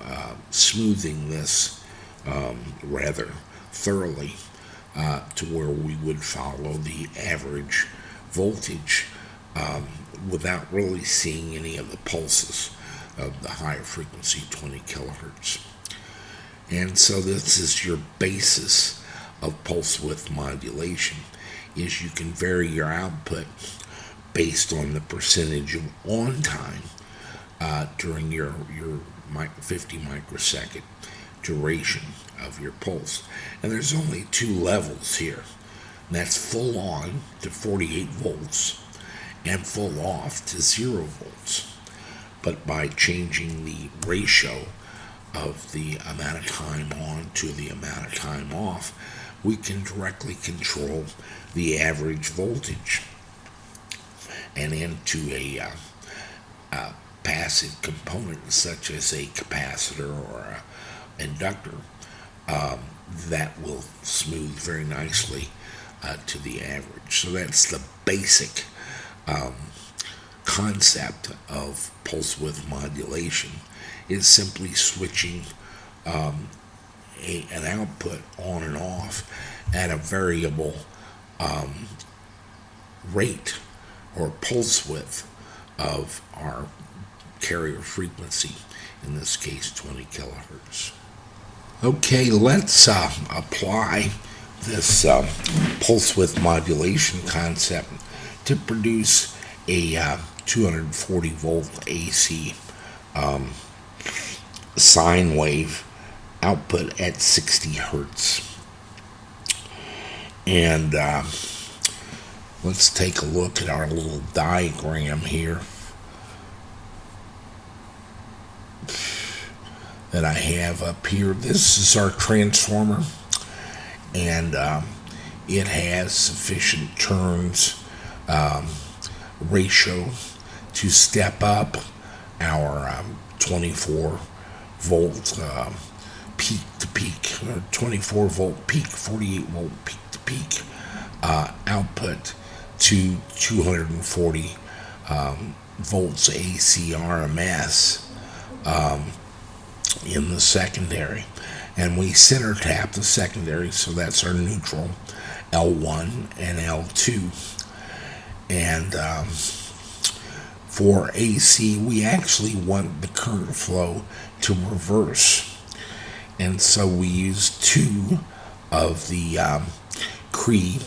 [SPEAKER 1] smoothing this rather thoroughly to where we would follow the average voltage without really seeing any of the pulses of the higher frequency 20 kilohertz. And so this is your basis of pulse width modulation, is you can vary your output based on the percentage of on time during your 50 microsecond duration of your pulse. And there's only two levels here. And that's full on to 48 volts and full off to 0 volts. But by changing the ratio of the amount of time on to the amount of time off, we can directly control the average voltage. And into a passive component such as a capacitor or an inductor, that will smooth very nicely to the average. So that's the basic concept of pulse width modulation, is simply switching an output on and off at a variable rate or pulse width of our carrier frequency, in this case 20 kilohertz. Okay, let's apply this pulse width modulation concept to produce a 240 volt AC sine wave output at 60 hertz. And let's take a look at our little diagram here that I have up here. This is our transformer, and it has sufficient turns ratio to step up our 24 volt peak to peak, or 24 volt peak, 48 volt peak to peak output to 240 volts AC RMS in the secondary. And we center tap the secondary, so that's our neutral, L1 and L2. And for AC, we actually want the current flow to reverse. And so we use two of the Cree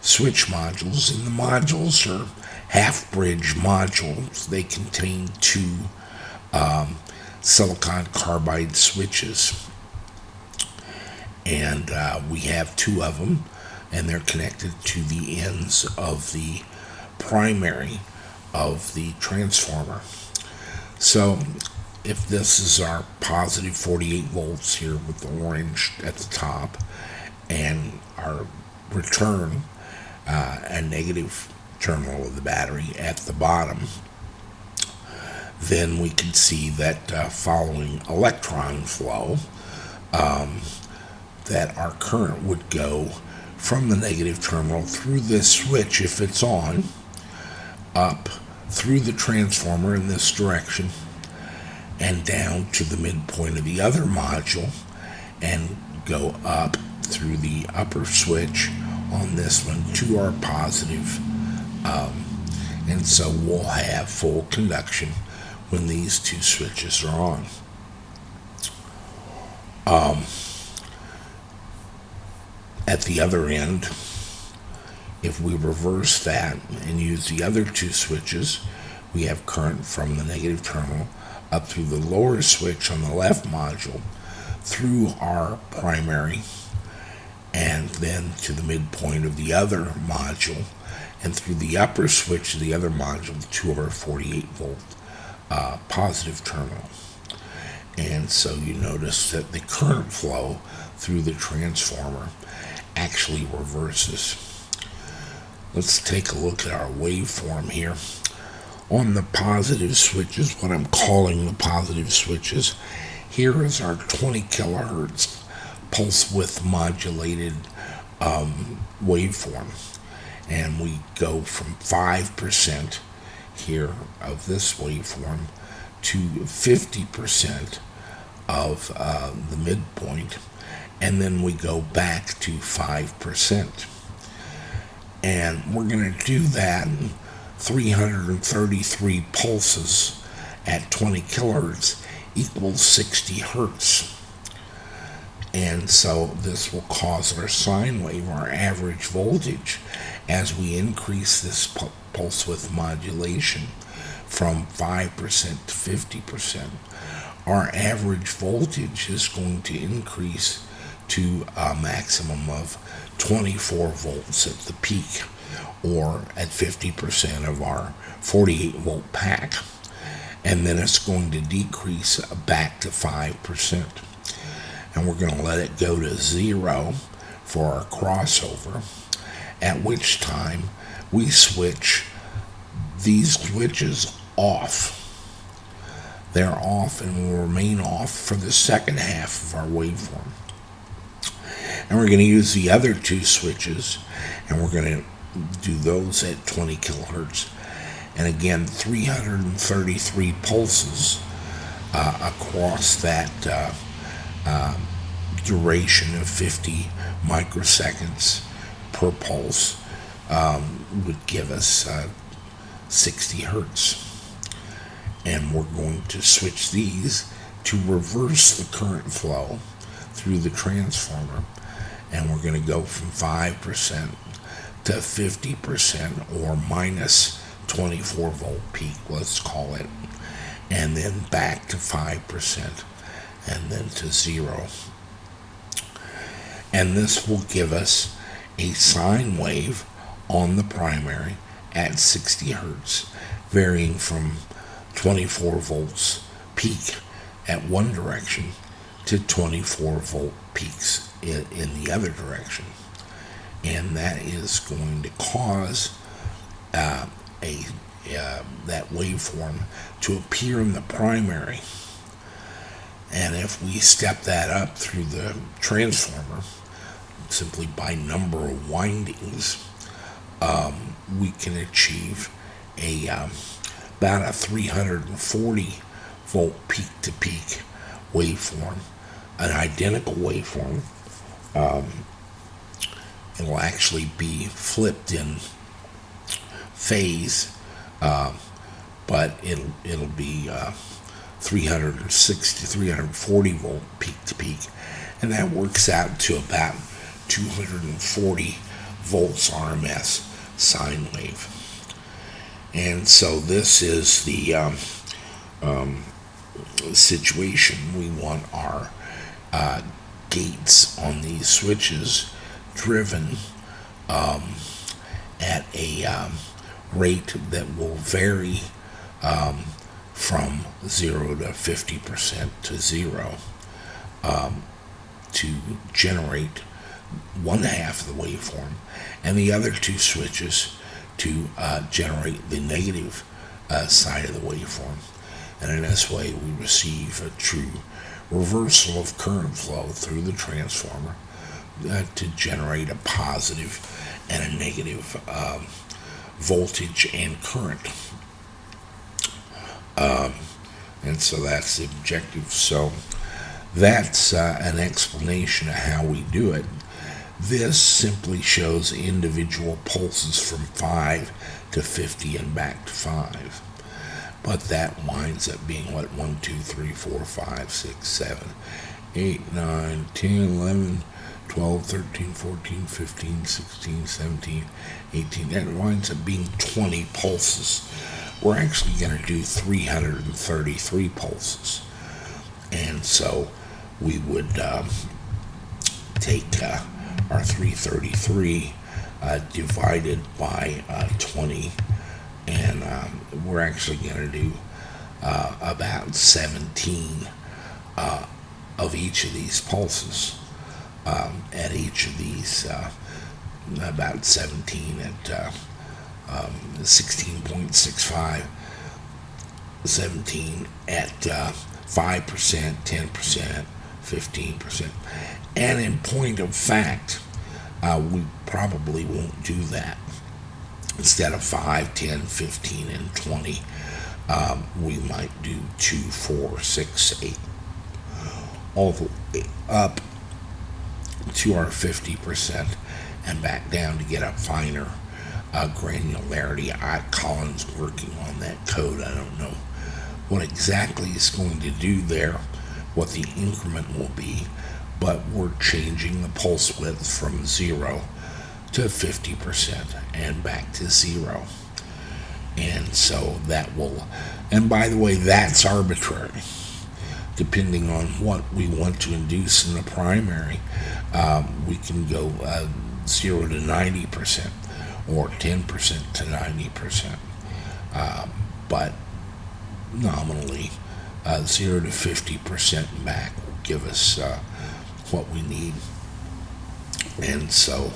[SPEAKER 1] switch modules. And the modules are half-bridge modules. They contain two silicon carbide switches. And we have two of them, and they're connected to the ends of the primary of the transformer. So if this is our positive 48 volts here with the orange at the top, and our return, a negative terminal of the battery at the bottom, then we can see that following electron flow, that our current would go from the negative terminal through this switch, if it's on, up through the transformer in this direction, and down to the midpoint of the other module, and go up through the upper switch on this one to our positive. And so we'll have full conduction when these two switches are on. At the other end, if we reverse that and use the other two switches, we have current from the negative terminal up through the lower switch on the left module, through our primary, and then to the midpoint of the other module, and through the upper switch of the other module to our 48 volt positive terminal. And so you notice that the current flow through the transformer actually reverses. Let's take a look at our waveform here. On the positive switches, what I'm calling the positive switches, here is our 20 kilohertz pulse width modulated waveform. And we go from 5% here of this waveform to 50% of the midpoint, and then we go back to 5%. And we're going to do that 333 pulses at 20 kilohertz equals 60 hertz. And so this will cause our sine wave, our average voltage, as we increase this pulse width modulation from 5% to 50%. Our average voltage is going to increase to a maximum of 24 volts at the peak, or at 50% of our 48 volt pack. And then it's going to decrease back to 5%. And we're going to let it go to 0 for our crossover, at which time we switch these switches off. They're off and will remain off for the second half of our waveform. And we're going to use the other two switches, and we're going to do those at 20 kilohertz. And again, 333 pulses across that duration of 50 microseconds per pulse would give us 60 hertz. And we're going to switch these to reverse the current flow through the transformer, and we're going to go from 5% to 50%, or minus 24 volt peak, let's call it, and then back to 5%, and then to 0. And this will give us a sine wave on the primary at 60 hertz, varying from 24 volts peak at one direction to 24 volt peaks in the other direction. and that is going to cause that waveform to appear in the primary. And if we step that up through the transformer, simply by number of windings, we can achieve about a 340 volt peak-to-peak waveform, an identical waveform. It'll actually be flipped in phase, but it'll be 360, 340 volt peak-to-peak, and that works out to about 240 volts RMS sine wave. And so this is the situation. We want our gates on these switches driven at a rate that will vary from 0 to 50% to 0 to generate one half of the waveform, and the other two switches to generate the negative side of the waveform. And in this way we receive a true reversal of current flow through the transformer to generate a positive and a negative voltage and current. And so that's the objective. So that's an explanation of how we do it. This simply shows individual pulses from 5 to 50 and back to 5. But that winds up being what? 1, 2, 3, 4, 5, 6, 7, 8, 9, 10, 11, 12, 13, 14, 15, 16, 17, 18. That winds up being 20 pulses. We're actually going to do 333 pulses. And so we would take our 333 divided by 20, and we're actually going to do about 17 of each of these pulses at each of these, about 17 at 16.65, 17 at 5%, 10%, 15%. And in point of fact, we probably won't do that. Instead of 5, 10, 15, and 20, we might do 2, 4, 6, 8, all the way up to our 50% and back down to get a finer granularity. Colin's working on that code. I don't know what exactly it's going to do there, what the increment will be, but we're changing the pulse width from 0 to 50% and back to 0. And so that will, and by the way, that's arbitrary. Depending on what we want to induce in the primary, we can go 0 to 90% or 10% to 90%. But nominally, 0 to 50% back will give us what we need. And so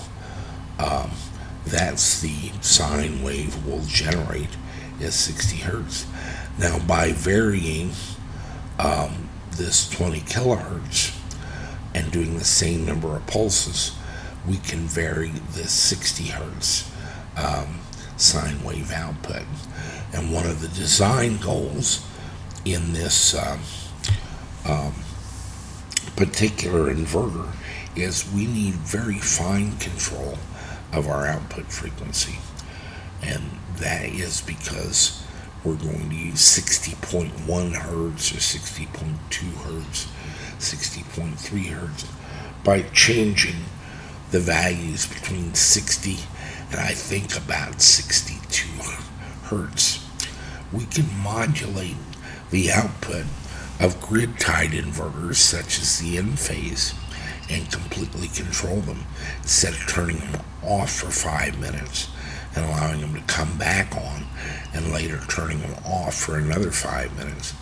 [SPEAKER 1] that's the sine wave we'll generate is 60 hertz. Now, by varying this 20 kilohertz and doing the same number of pulses, we can vary this 60 hertz sine wave output. And one of the design goals in this particular inverter is we need very fine control of our output frequency, and that is because we're going to use 60.1 hertz or 60.2 hertz, 60.3 hertz. By changing the values between 60 and I think about 62 hertz, we can modulate the output of grid-tied inverters such as the N-phase and completely control them instead of turning them off for 5 minutes and allowing them to come back on and later turning them off for another 5 minutes.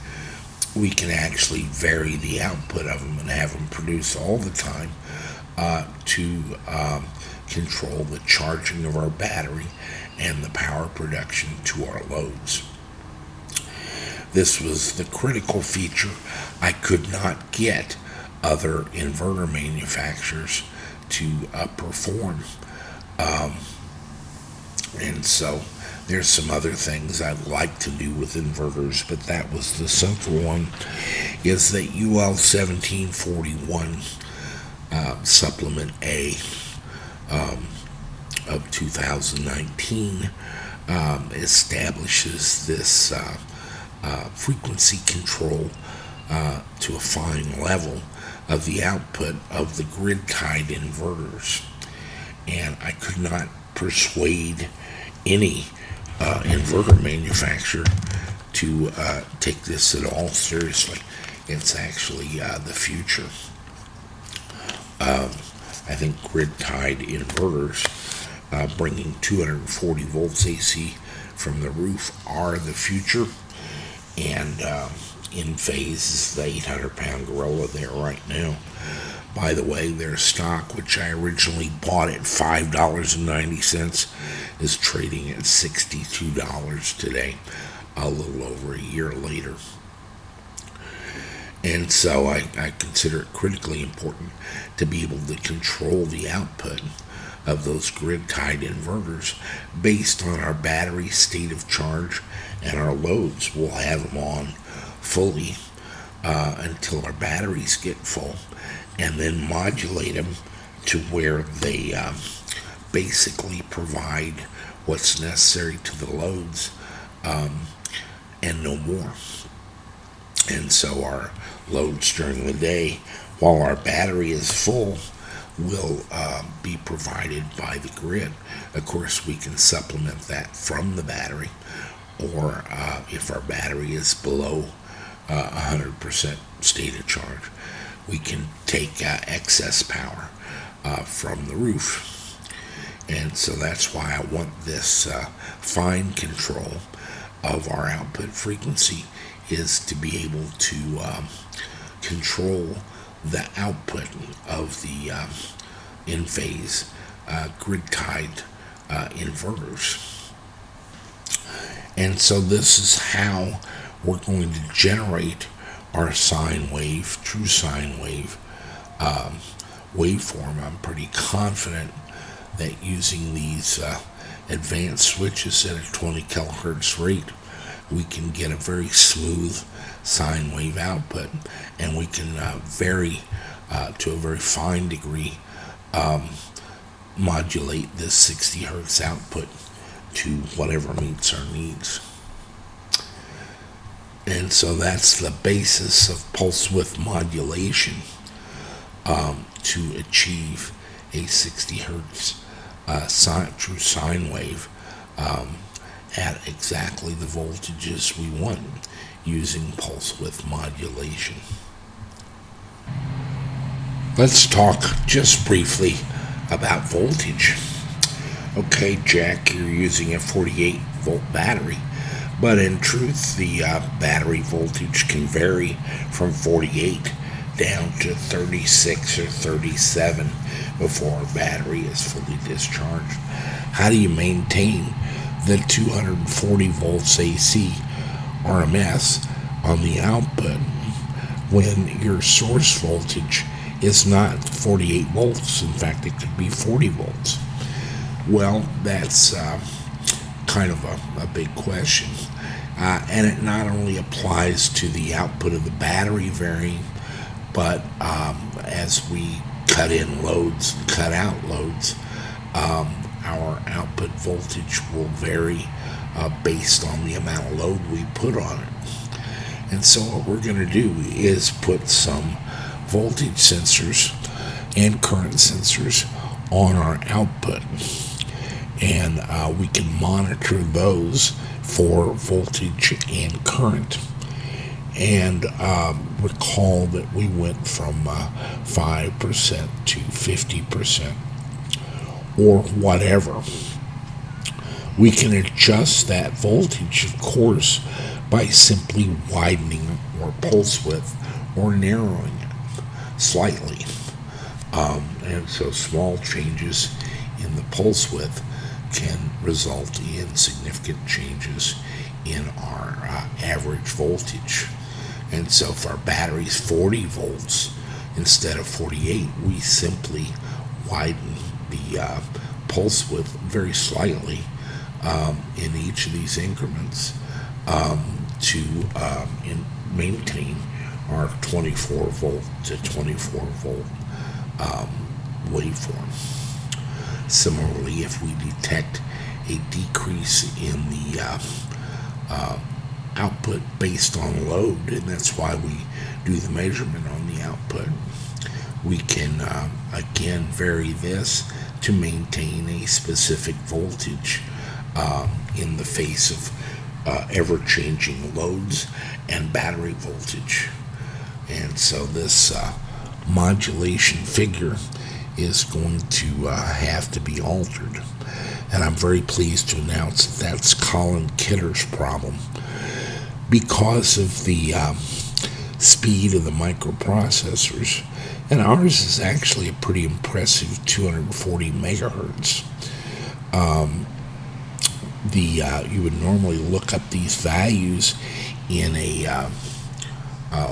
[SPEAKER 1] We can actually vary the output of them and have them produce all the time to control the charging of our battery and the power production to our loads. This was the critical feature I could not get other inverter manufacturers to perform. And so there's some other things I'd like to do with inverters, but that was the central one, is that UL 1741 Supplement A of 2019 establishes this frequency control to a fine level of the output of the grid-tied inverters. And I could not persuade any inverter manufacturer to take this at all seriously. It's actually the future. I think grid-tied inverters bringing 240 volts AC from the roof are the future, and in phase is the 800-pound gorilla there right now. By the way, their stock, which I originally bought at $5.90, is trading at $62 today, a little over a year later. And so I consider it critically important to be able to control the output of those grid-tied inverters based on our battery state of charge and our loads. We'll have them on fully until our batteries get full, and then modulate them to where they basically provide what's necessary to the loads and no more. And so our loads during the day, while our battery is full, will be provided by the grid. Of course, we can supplement that from the battery, or if our battery is below 100% state of charge, we can take excess power from the roof. And so that's why I want this fine control of our output frequency, is to be able to control the output of the in-phase grid-tied inverters. And so this is how we're going to generate our sine wave, true sine wave waveform. I'm pretty confident that using these advanced switches at a 20 kilohertz rate, we can get a very smooth sine wave output, and we can vary to a very fine degree, modulate this 60 hertz output to whatever meets our needs. And so that's the basis of pulse width modulation to achieve a 60 hertz true sine wave at exactly the voltages we want using pulse width modulation. Let's talk just briefly about voltage. Okay, Jack, you're using a 48 volt battery, but in truth the battery voltage can vary from 48 down to 36 or 37 before our battery is fully discharged. How do you maintain the 240 volts AC RMS on the output when your source voltage is not 48 volts? In fact, it could be 40 volts. Well, that's kind of a big question. And it not only applies to the output of the battery varying, but as we cut in loads, cut out loads, our output voltage will vary based on the amount of load we put on it. And so what we're going to do is put some voltage sensors and current sensors on our output, and we can monitor those for voltage and current. And recall that we went from 5% to 50% or whatever. We can adjust that voltage, of course, by simply widening our pulse width or narrowing it slightly. And so small changes in the pulse width can result in significant changes in our average voltage. And so if our battery's 40 volts instead of 48, we simply widen the pulse width very slightly in each of these increments to maintain our 24 volt to 24 volt waveform. Similarly, if we detect a decrease in the output based on load, and that's why we do the measurement on the output, we can again vary this to maintain a specific voltage in the face of ever-changing loads and battery voltage. And so this modulation figure is going to have to be altered. And I'm very pleased to announce that that's Colin Kitter's problem. Because of the speed of the microprocessors, and ours is actually a pretty impressive 240 megahertz. You would normally look up these values in a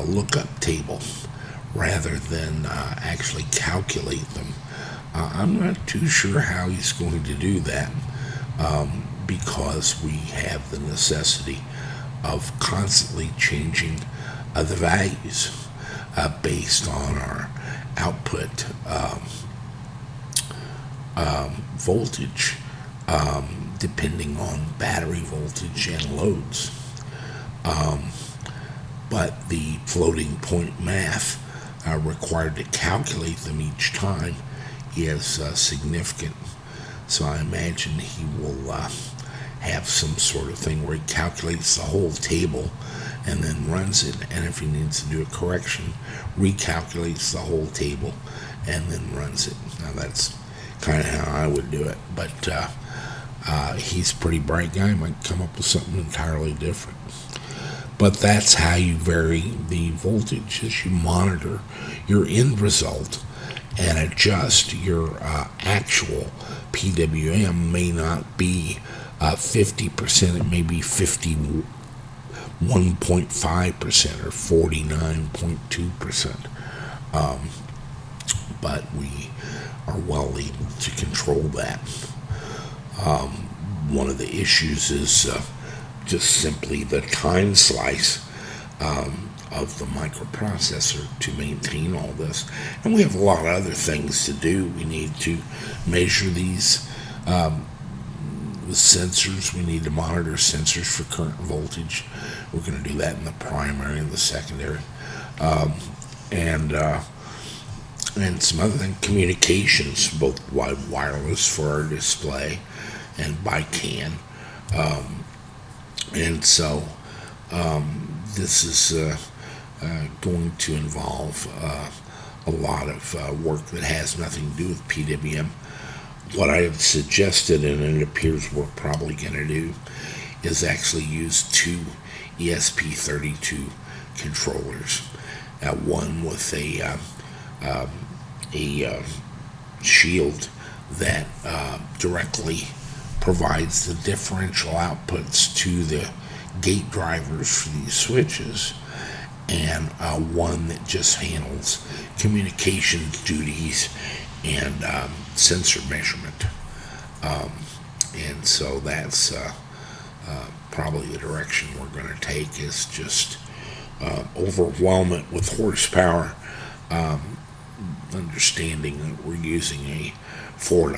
[SPEAKER 1] lookup table rather than actually calculate them. I'm not too sure how he's going to do that because we have the necessity of constantly changing the values based on our output voltage depending on battery voltage and loads. But the floating point math required to calculate them each time is significant. So I imagine he will have some sort of thing where he calculates the whole table and then runs it, and if he needs to do a correction, recalculates the whole table and then runs it. Now that's kind of how I would do it, but he's a pretty bright guy, might come up with something entirely different. But that's how you vary the voltage, is you monitor your end result and adjust your actual PWM. May not be 50%, it may be 51.5% or 49.2%. But we are well able to control that. One of the issues is just simply the time slice of the microprocessor to maintain all this. And we have a lot of other things to do. We need to measure these with sensors. We need to monitor sensors for current voltage. We're going to do that in the primary and the secondary. And some other things, communications, both wireless for our display and by CAN. And so this is going to involve a lot of work that has nothing to do with PWM. What I have suggested, and it appears we're probably going to do, is actually use two ESP32 controllers. One with a shield that directly provides the differential outputs to the gate drivers for these switches, and one that just handles communications duties and sensor measurement. And so that's probably the direction we're going to take, is just overwhelm it with horsepower, understanding that we're using a $4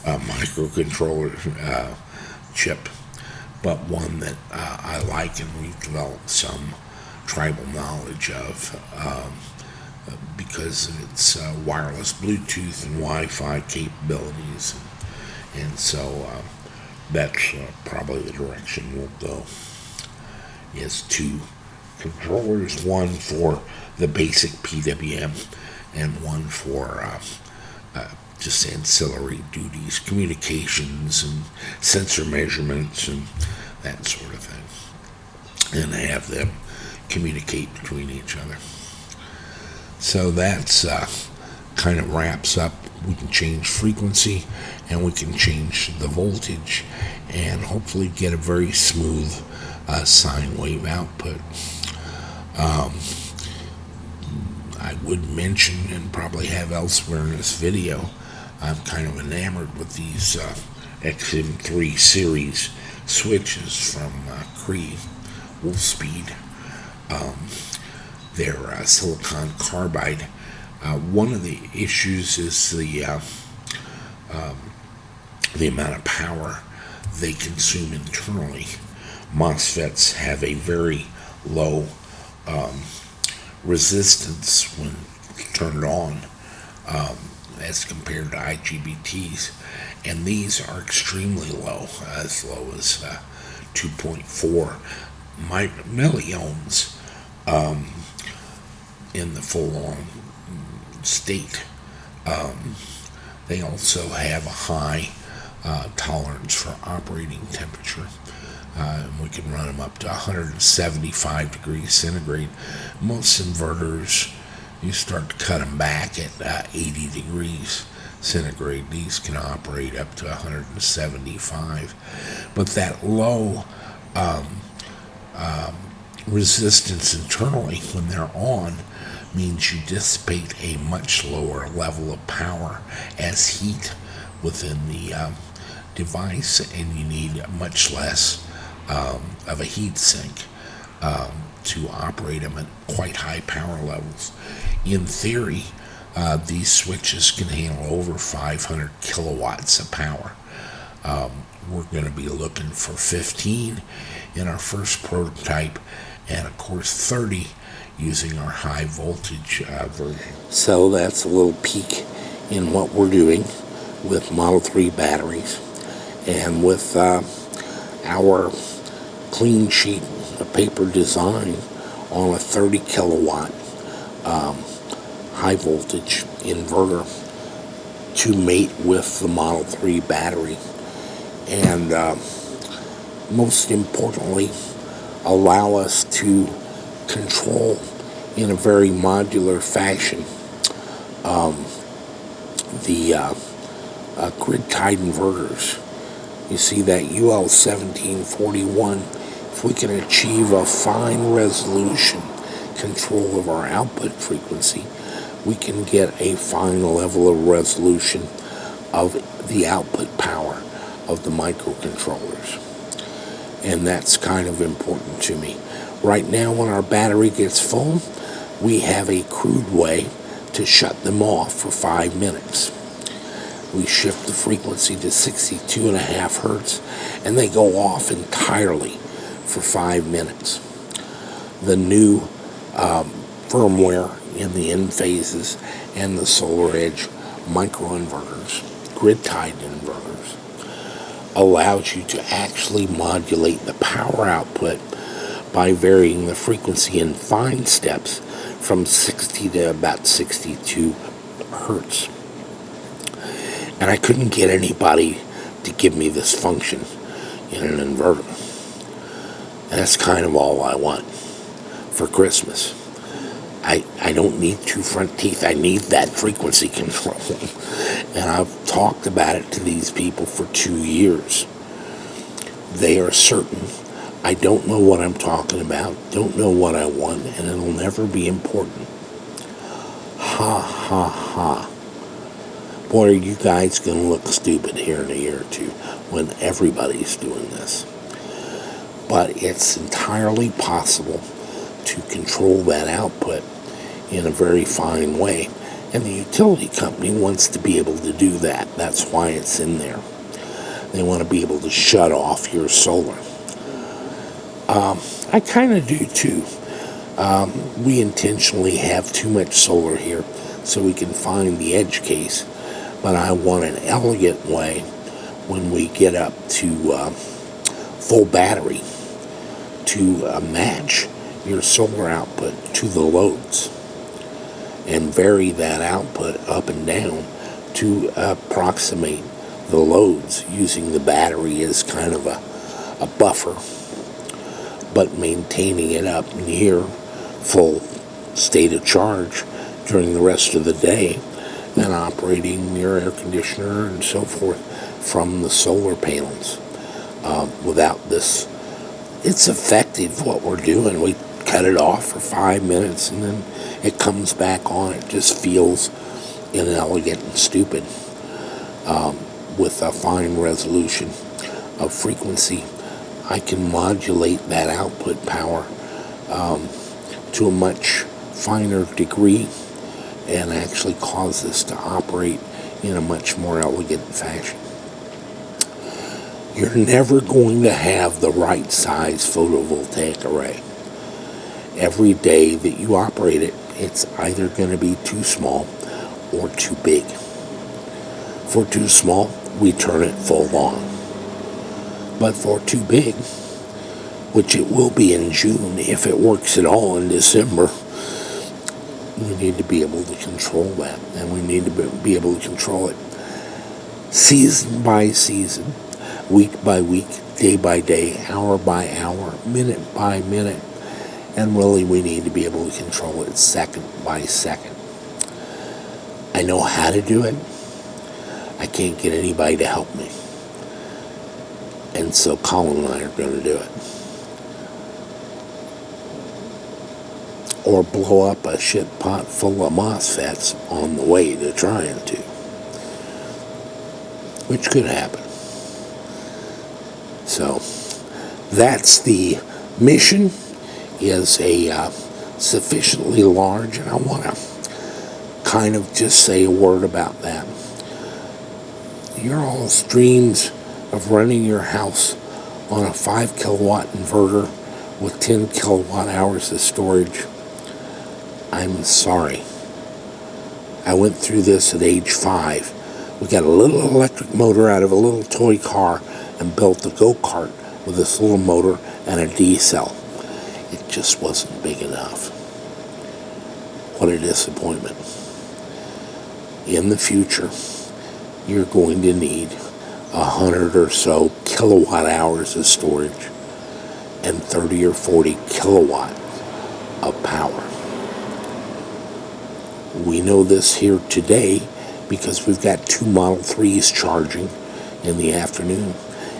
[SPEAKER 1] microcontroller chip, but one that I like and we've developed some tribal knowledge of because of its wireless Bluetooth and Wi-Fi capabilities, and so that's probably the direction we'll go, is two controllers, one for the basic PWM and one for just ancillary duties, communications and sensor measurements and that sort of thing, and have them communicate between each other. So that's kind of wraps up. We can change frequency, and we can change the voltage, and hopefully get a very smooth sine wave output. I would mention, and probably have elsewhere in this video, I'm kind of enamored with these XM3 series switches from Cree, Wolfspeed. They're silicon carbide. One of the issues is the amount of power they consume internally. MOSFETs have a very low resistance when turned on as compared to IGBTs, and these are extremely low, as low as 2.4 milliohms in the full-on state. They also have a high tolerance for operating temperature. We can run them up to 175 degrees centigrade. Most inverters, you start to cut them back at 80 degrees centigrade. These can operate up to 175. But that low resistance internally when they're on means you dissipate a much lower level of power as heat within the device, and you need much less of a heat sink to operate them at quite high power levels. In theory, these switches can handle over 500 kilowatts of power. We're going to be looking for 15 in our first prototype, and of course 30 using our high voltage version. So that's a little peek in what we're doing with Model 3 batteries, and with our clean sheet of paper design on a 30 kilowatt high voltage inverter to mate with the Model 3 battery, and most importantly allow us to control in a very modular fashion the grid-tied inverters. You see that UL1741, if we can achieve a fine resolution control of our output frequency, we can get a fine level of resolution of the output power of the microcontrollers. And that's kind of important to me. Right now, when our battery gets full, we have a crude way to shut them off for 5 minutes. We shift the frequency to 62.5 hertz, and they go off entirely for 5 minutes. The new firmware in the N phases and the Solar Edge microinverters, grid-tied inverters, allows you to actually modulate the power output by varying the frequency in fine steps from 60 to about 62 hertz. And I couldn't get anybody to give me this function in an inverter. And that's kind of all I want for Christmas. I don't need 2 front teeth. I need that frequency control. And I've talked about it to these people for 2 years. They are certain I don't know what I'm talking about, don't know what I want, and it'll never be important. Ha, ha, ha. Boy, are you guys going to look stupid here in a year or two when everybody's doing this. But it's entirely possible to control that output in a very fine way. And the utility company wants to be able to do that. That's why it's in there. They want to be able to shut off your solar. I kind of do too. We intentionally have too much solar here so we can find the edge case. But I want an elegant way when we get up to full battery to match your solar output to the loads and vary that output up and down to approximate the loads, using the battery as kind of a buffer, but maintaining it up near full state of charge during the rest of the day, and operating your air conditioner and so forth from the solar panels. Without this, it's effective what we're doing. We cut it off for 5 minutes and then it comes back on. It just feels inelegant and stupid. With a fine resolution of frequency, I can modulate that output power to a much finer degree and actually cause this to operate in a much more elegant fashion. You're never going to have the right size photovoltaic array. Every day that you operate it, it's either going to be too small or too big. For too small, we turn it full on. But for too big, which it will be in June if it works at all in December, we need to be able to control that, and we need to be able to control it season by season, week by week, day by day, hour by hour, minute by minute, and really we need to be able to control it second by second. I know how to do it. I can't get anybody to help me. And so Colin and I are going to do it. Or blow up a shit pot full of MOSFETs on the way to trying to. Which could happen. So, that's the mission. Is a sufficiently large, and I want to kind of just say a word about that. Your all's dreams of running your house on a 5 kilowatt inverter with 10 kilowatt hours of storage, I'm sorry. I went through this at age 5. We got a little electric motor out of a little toy car and built a go-kart with this little motor and a D-cell. It just wasn't big enough. What a disappointment. In the future, you're going to need 100 or so kilowatt hours of storage and 30 or 40 kilowatt of power. We know this here today because we've got 2 Model 3s charging in the afternoon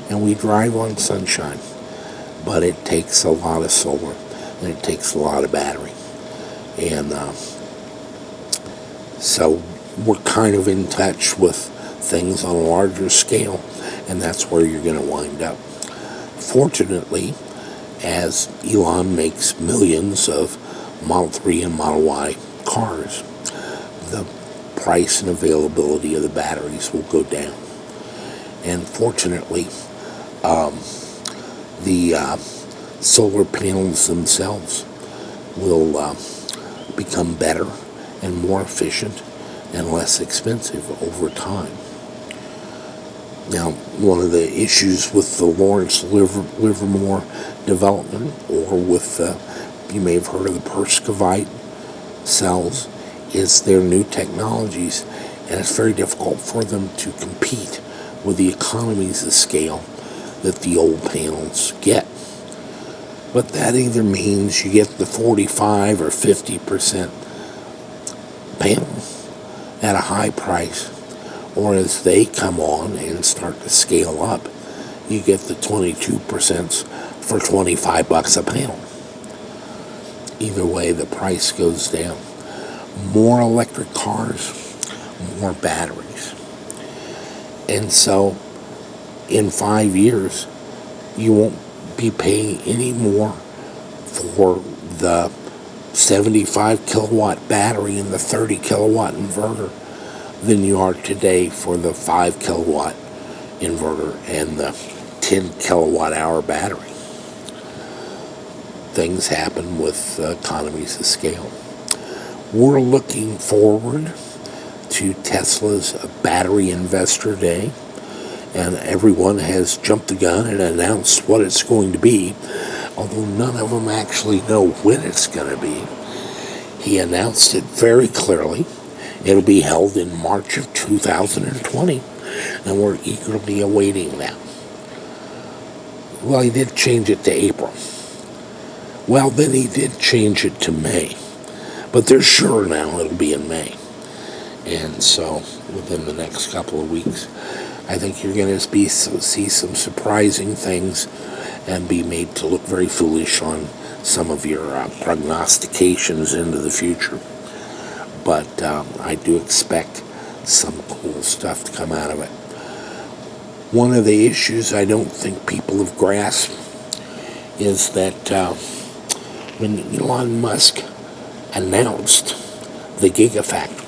[SPEAKER 1] and we drive on sunshine. But it takes a lot of solar and it takes a lot of battery. And so we're kind of in touch with things on a larger scale, and that's where you're going to wind up. Fortunately, as Elon makes millions of Model 3 and Model Y cars, the price and availability of the batteries will go down. And fortunately, the solar panels themselves will become better and more efficient and less expensive over time. Now, one of the issues with the Lawrence Livermore development, or with, you may have heard of the Perscovite cells, is their new technologies, and it's very difficult for them to compete with the economies of scale that the old panels get. But that either means you get the 45 or 50% panel at a high price, or as they come on and start to scale up, you get the 22% for $25 a panel. Either way, the price goes down. More electric cars, more batteries. And so, in 5 years, you won't be paying any more for the 75 kilowatt battery and the 30 kilowatt inverter than you are today for the 5 kilowatt inverter and the 10 kilowatt hour battery. Things happen with economies of scale. We're looking forward to Tesla's Battery Investor Day, and everyone has jumped the gun and announced what it's going to be, although none of them actually know when it's going to be. He announced it very clearly. It'll be held in March of 2020, and we're eagerly awaiting that. Well, he did change it to April. Well, then he did change it to May. But they're sure now it'll be in May. And so within the next couple of weeks, I think you're going to see some surprising things and be made to look very foolish on some of your prognostications into the future. But I do expect some cool stuff to come out of it. One of the issues I don't think people have grasped is that when Elon Musk announced the Gigafactory,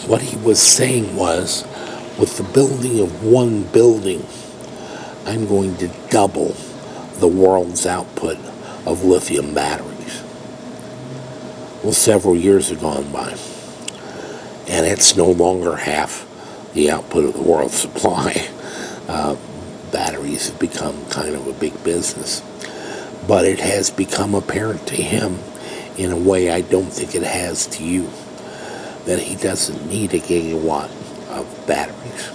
[SPEAKER 1] what he was saying was, with the building of one building, I'm going to double the world's output of lithium batteries. Well, several years have gone by, and it's no longer half the output of the world's supply. Batteries have become kind of a big business. But it has become apparent to him in a way I don't think it has to you, that he doesn't need a gigawatt of batteries.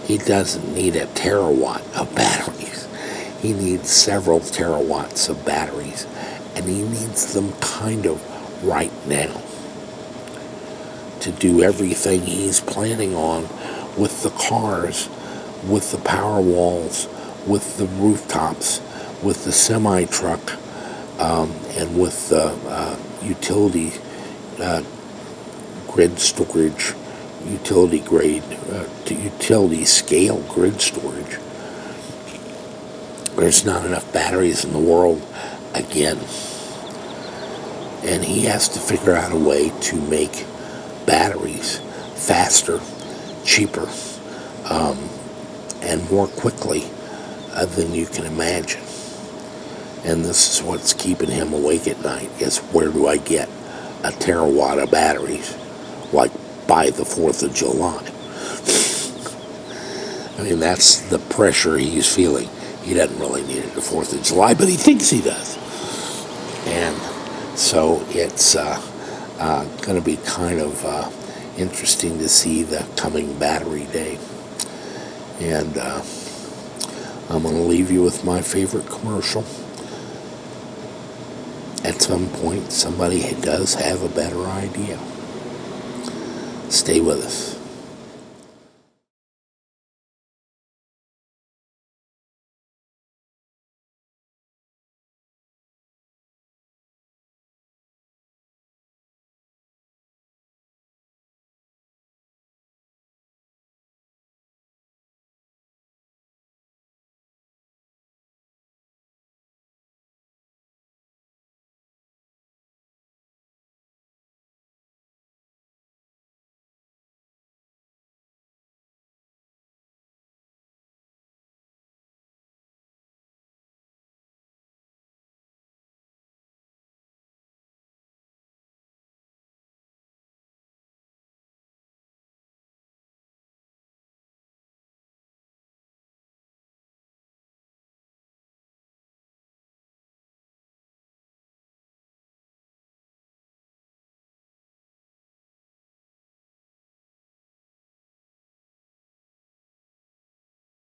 [SPEAKER 1] He doesn't need a terawatt of batteries. He needs several terawatts of batteries, and he needs them kind of right now to do everything he's planning on with the cars, with the power walls, with the rooftops, with the semi-truck, and with the utility grid storage, utility grade, to utility scale grid storage. There's not enough batteries in the world again. And he has to figure out a way to make batteries faster, cheaper, and more quickly than you can imagine. And this is what's keeping him awake at night, is where do I get a terawatt of batteries, like by the 4th of July? I mean, that's the pressure he's feeling. He doesn't really need it the 4th of July, but he thinks he does. And so it's going to be kind of interesting to see the coming battery day. And I'm going to leave you with my favorite commercial. At some point, somebody does have a better idea. Stay with us.